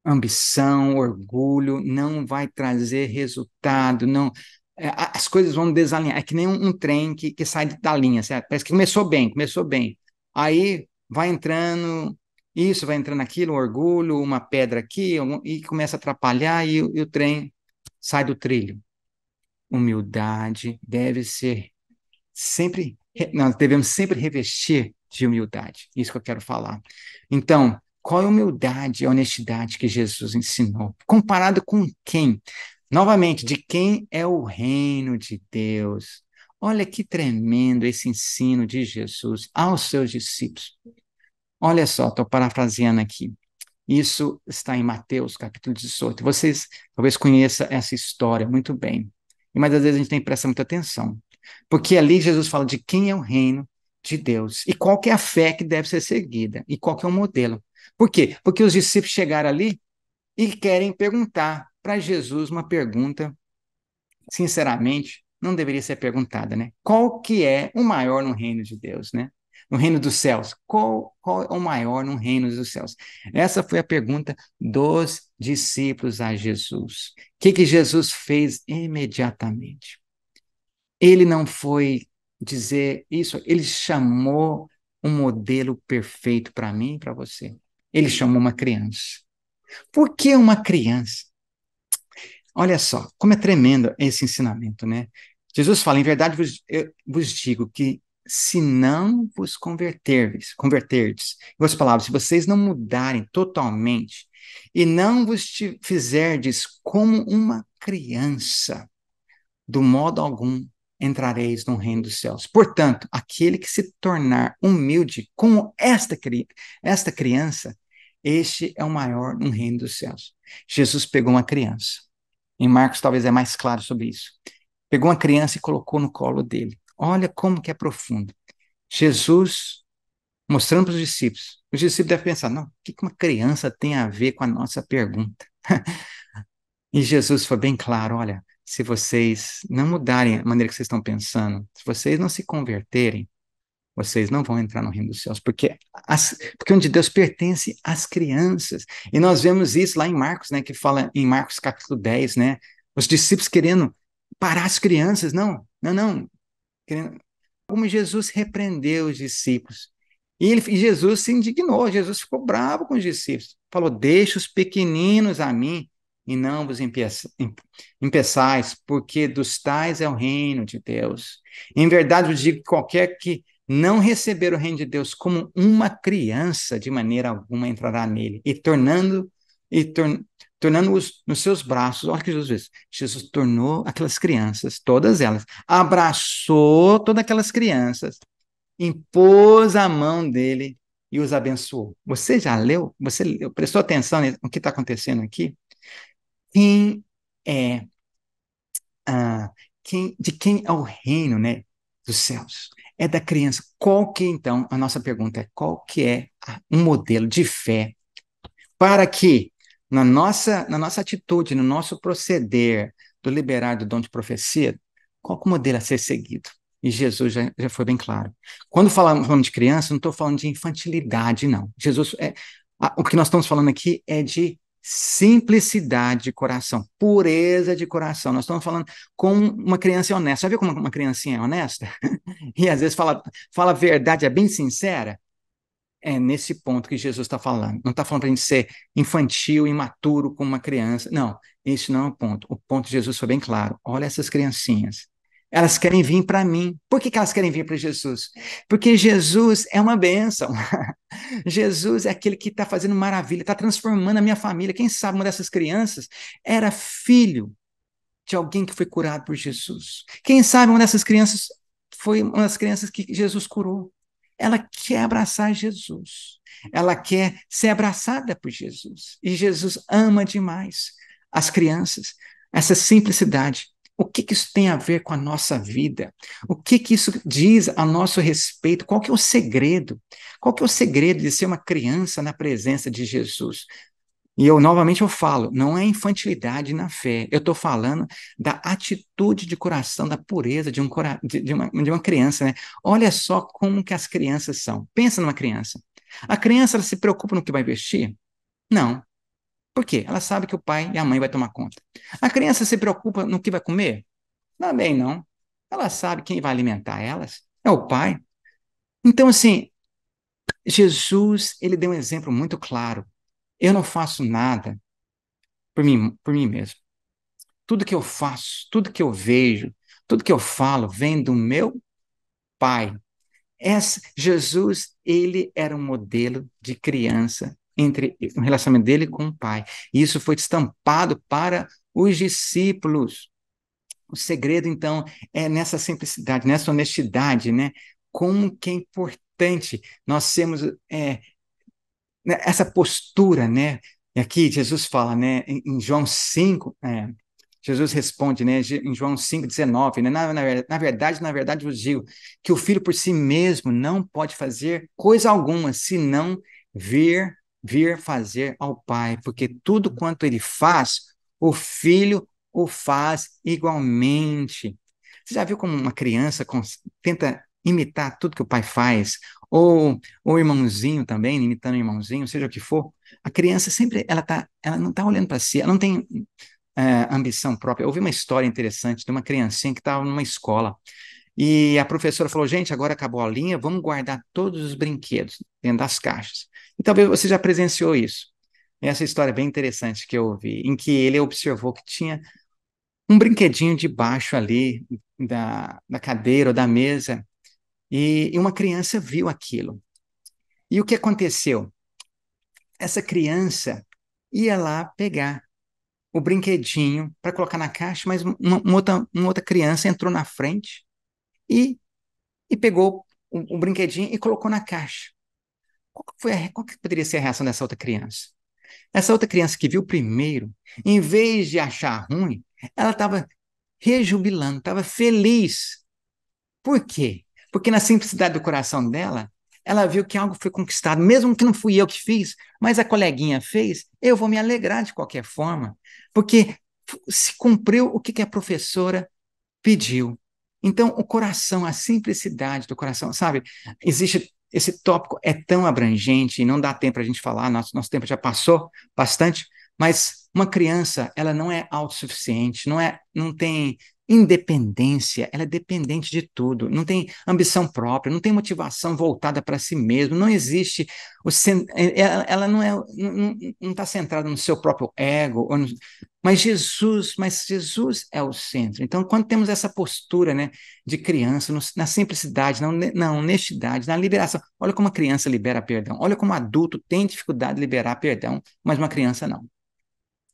ambição, orgulho, não vai trazer resultado, não. As coisas vão desalinhar. É que nem um trem que sai da linha, certo? Parece que começou bem. Aí vai entrando isso, vai entrando aquilo, um orgulho, uma pedra aqui, e começa a atrapalhar e o trem sai do trilho. Humildade deve ser sempre, nós devemos sempre revestir de humildade. Isso que eu quero falar. Então, qual é a humildade e a honestidade que Jesus ensinou? Comparado com quem? Novamente, de quem é o reino de Deus? Olha que tremendo esse ensino de Jesus aos seus discípulos. Olha só, estou parafraseando aqui. Isso está em Mateus, capítulo 18. Vocês talvez conheçam essa história muito bem, mas às vezes a gente tem que prestar muita atenção. Porque ali Jesus fala de quem é o reino de Deus e qual que é a fé que deve ser seguida e qual que é o modelo. Por quê? Porque os discípulos chegaram ali e querem perguntar para Jesus uma pergunta, sinceramente, não deveria ser perguntada, né? Qual que é o maior no reino de Deus, né? No reino dos céus. Qual é o maior no reino dos céus? Essa foi a pergunta dos discípulos a Jesus. O que Jesus fez imediatamente? Ele não foi dizer isso, ele chamou um modelo perfeito para mim e para você. Ele chamou uma criança. Por que uma criança? Olha só, como é tremendo esse ensinamento, né? Jesus fala, em verdade eu vos digo que se não vos converterdes, em outras palavras, se vocês não mudarem totalmente e não vos fizerdes como uma criança, do modo algum entrareis no reino dos céus. Portanto, aquele que se tornar humilde como esta criança, este é o maior no reino dos céus. Jesus pegou uma criança. Em Marcos talvez é mais claro sobre isso. Pegou uma criança e colocou no colo dele. Olha como que é profundo. Jesus mostrando para os discípulos. Os discípulos devem pensar, não, o que uma criança tem a ver com a nossa pergunta? E Jesus foi bem claro, olha, se vocês não mudarem a maneira que vocês estão pensando, se vocês não se converterem, vocês não vão entrar no reino dos céus, porque onde Deus pertence às crianças. E nós vemos isso lá em Marcos, né, que fala em Marcos capítulo 10, né, os discípulos querendo parar as crianças, não, Como Jesus repreendeu os discípulos. E Jesus se indignou, Jesus ficou bravo com os discípulos. Falou: deixa os pequeninos a mim e não vos impeçais, porque dos tais é o reino de Deus. Em verdade, eu digo que qualquer que não receber o reino de Deus como uma criança, de maneira alguma entrará nele, tornando-os nos seus braços. Olha o que Jesus fez. Jesus tornou aquelas crianças, todas elas, abraçou todas aquelas crianças, impôs a mão dele e os abençoou. Você já leu? Você prestou atenção no que está acontecendo aqui? Quem é ah, de quem é o reino, né, dos céus? É da criança. Qual que então, a nossa pergunta é, qual que é um modelo de fé para que na nossa atitude, no nosso proceder do liberar do dom de profecia, qual que é o modelo a ser seguido? E Jesus já foi bem claro. Quando falamos de criança, não estou falando de infantilidade, não. O que nós estamos falando aqui é de simplicidade de coração, pureza de coração. Nós estamos falando com uma criança honesta. Já viu como uma criancinha é honesta? E às vezes fala a verdade, é bem sincera? É nesse ponto que Jesus está falando. Não está falando para a gente ser infantil, imaturo como uma criança. Não, esse não é o ponto. O ponto de Jesus foi bem claro. Olha essas criancinhas. Elas querem vir para mim. Por que elas querem vir para Jesus? Porque Jesus é uma bênção. Jesus é aquele que está fazendo maravilha, está transformando a minha família. Quem sabe uma dessas crianças era filho de alguém que foi curado por Jesus. Quem sabe uma dessas crianças foi uma das crianças que Jesus curou. Ela quer abraçar Jesus. Ela quer ser abraçada por Jesus. E Jesus ama demais as crianças. Essa simplicidade. O que isso tem a ver com a nossa vida? O que isso diz a nosso respeito? Qual que é o segredo? Qual que é o segredo de ser uma criança na presença de Jesus? E novamente eu falo, não é infantilidade na fé. Eu estou falando da atitude de coração, da pureza de uma criança, né? Olha só como que as crianças são. Pensa numa criança. A criança, ela se preocupa no que vai vestir? Não. Por quê? Ela sabe que o pai e a mãe vai tomar conta. A criança se preocupa no que vai comer? Também não. Ela sabe quem vai alimentar elas. É o pai. Então, assim, Jesus, ele deu um exemplo muito claro. Eu não faço nada por mim mesmo. Tudo que eu faço, tudo que eu vejo, tudo que eu falo vem do meu Pai. Jesus, ele era um modelo de criança entre o relacionamento dele com o Pai. E isso foi estampado para os discípulos. O segredo, então, é nessa simplicidade, nessa honestidade, né? Como que é importante nós termos essa postura, né? E aqui Jesus fala, né, em João 5, Jesus responde, né, em João 5,19, né, na verdade, vos digo que o filho por si mesmo não pode fazer coisa alguma, senão vir fazer ao Pai, porque tudo quanto ele faz, o filho o faz igualmente. Você já viu como uma criança tenta imitar tudo que o pai faz? Ou o irmãozinho também, imitando o irmãozinho, seja o que for. A criança sempre, ela não está olhando para si, ela não tem ambição própria. Eu ouvi uma história interessante de uma criancinha que estava numa escola e a professora falou: gente, agora acabou a linha, vamos guardar todos os brinquedos dentro das caixas. E talvez você já presenciou isso. Essa história é bem interessante que eu ouvi, em que ele observou que tinha um brinquedinho debaixo ali da cadeira ou da mesa e uma criança viu aquilo. E o que aconteceu? Essa criança ia lá pegar o brinquedinho para colocar na caixa, mas uma outra criança entrou na frente e pegou o brinquedinho e colocou na caixa. Qual que poderia ser a reação dessa outra criança? Essa outra criança que viu primeiro, em vez de achar ruim, ela estava rejubilando, estava feliz. Por quê? Porque na simplicidade do coração dela, ela viu que algo foi conquistado, mesmo que não fui eu que fiz, mas a coleguinha fez, eu vou me alegrar de qualquer forma, porque se cumpriu o que a professora pediu. Então, o coração, a simplicidade do coração, sabe? Existe esse tópico é tão abrangente e não dá tempo para a gente falar, nosso tempo já passou bastante, mas uma criança, ela não é autossuficiente, não tem independência, ela é dependente de tudo, não tem ambição própria, não tem motivação voltada para si mesmo, não existe, ela não está centrada no seu próprio ego, mas Jesus é o centro. Então, quando temos essa postura, né, de criança, na simplicidade, na honestidade, na liberação, olha como a criança libera perdão, olha como o adulto tem dificuldade de liberar perdão, mas uma criança não.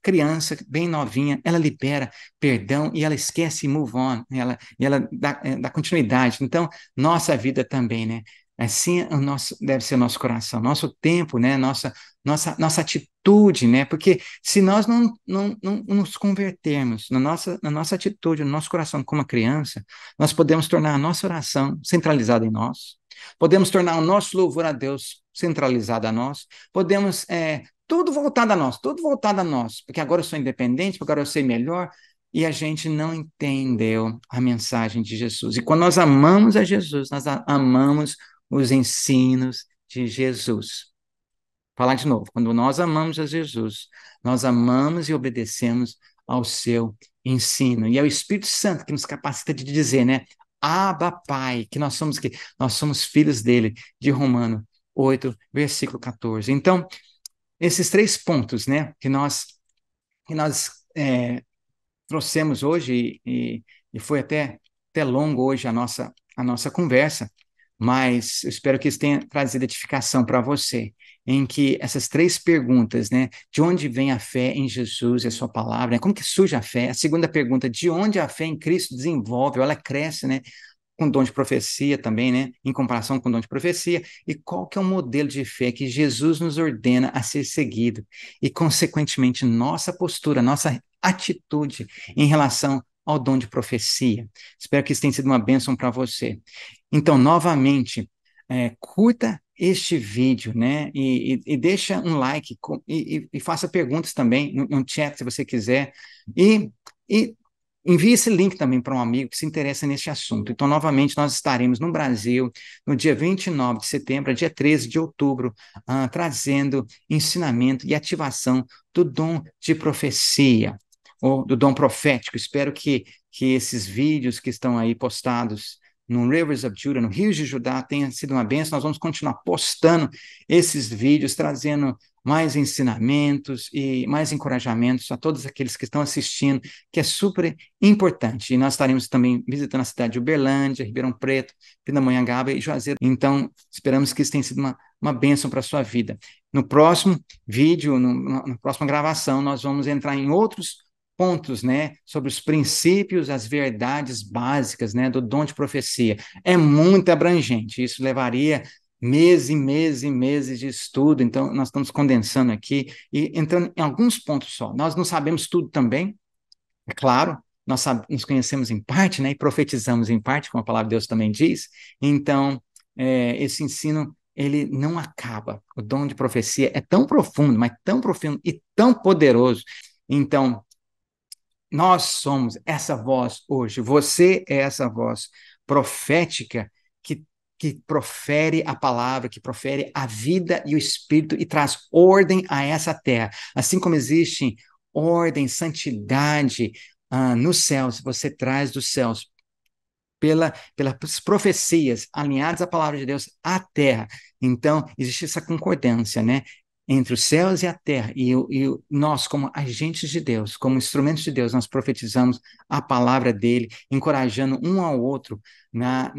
Criança bem novinha, ela libera perdão e ela esquece e move on, e ela dá continuidade. Então, nossa vida também, né? Assim deve ser o nosso coração, nosso tempo, né? Nossa atitude, né? Porque se nós não nos convertermos na nossa atitude, no nosso coração como uma criança, nós podemos tornar a nossa oração centralizada em nós, podemos tornar o nosso louvor a Deus centralizado a nós, podemos tudo voltado a nós, tudo voltado a nós, porque agora eu sou independente, porque agora eu sei melhor, e a gente não entendeu a mensagem de Jesus. E quando nós amamos a Jesus, nós amamos os ensinos de Jesus. Falar de novo, quando nós amamos a Jesus, nós amamos e obedecemos ao seu ensino. E é o Espírito Santo que nos capacita de dizer, né? Abba, Pai, que nós somos filhos dele, de Romano 8, versículo 14. Então, esses 3 pontos, né, que nós trouxemos hoje, e foi até longo hoje a nossa conversa, mas eu espero que isso tenha trazido edificação para você, em que essas 3 perguntas, né, de onde vem a fé em Jesus e a sua palavra, né, como que surge a fé? A segunda pergunta, de onde a fé em Cristo desenvolve, ou ela cresce, né, com dom de profecia também, né? Em comparação com o dom de profecia, e qual que é o modelo de fé que Jesus nos ordena a ser seguido, e, consequentemente, nossa postura, nossa atitude em relação ao dom de profecia. Espero que isso tenha sido uma bênção para você. Então, novamente, curta este vídeo, né? E deixa um like, e faça perguntas também no chat, se você quiser. E envie esse link também para um amigo que se interessa nesse assunto. Então, novamente, nós estaremos no Brasil no dia 29 de setembro, dia 13 de outubro, trazendo ensinamento e ativação do dom de profecia, ou do dom profético. Espero que esses vídeos que estão aí postados no Rivers of Judah, no Rios de Judá, tenha sido uma bênção. Nós vamos continuar postando esses vídeos, trazendo mais ensinamentos e mais encorajamentos a todos aqueles que estão assistindo, que é super importante. E nós estaremos também visitando a cidade de Uberlândia, Ribeirão Preto, Pindamonhangaba e Juazeiro. Então, esperamos que isso tenha sido uma bênção para a sua vida. No próximo vídeo, na próxima gravação, nós vamos entrar em outros pontos, né, sobre os princípios, as verdades básicas, né, do dom de profecia. É muito abrangente, isso levaria meses e meses e meses de estudo, então nós estamos condensando aqui e entrando em alguns pontos só. Nós não sabemos tudo também, é claro, nos conhecemos em parte, né, e profetizamos em parte, como a palavra de Deus também diz, então esse ensino, ele não acaba. O dom de profecia é tão profundo, mas tão profundo e tão poderoso. Então, nós somos essa voz hoje, você é essa voz profética que profere a palavra, que profere a vida e o espírito e traz ordem a essa terra. Assim como existe ordem, santidade nos céus, você traz dos céus pelas profecias alinhadas à palavra de Deus à terra. Então, existe essa concordância, né? Entre os céus e a terra, e nós, como agentes de Deus, como instrumentos de Deus, nós profetizamos a palavra dele, encorajando um ao outro na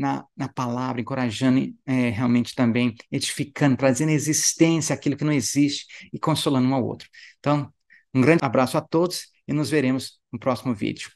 palavra, encorajando realmente também, edificando, trazendo existência aquilo que não existe e consolando um ao outro. Então, um grande abraço a todos e nos veremos no próximo vídeo.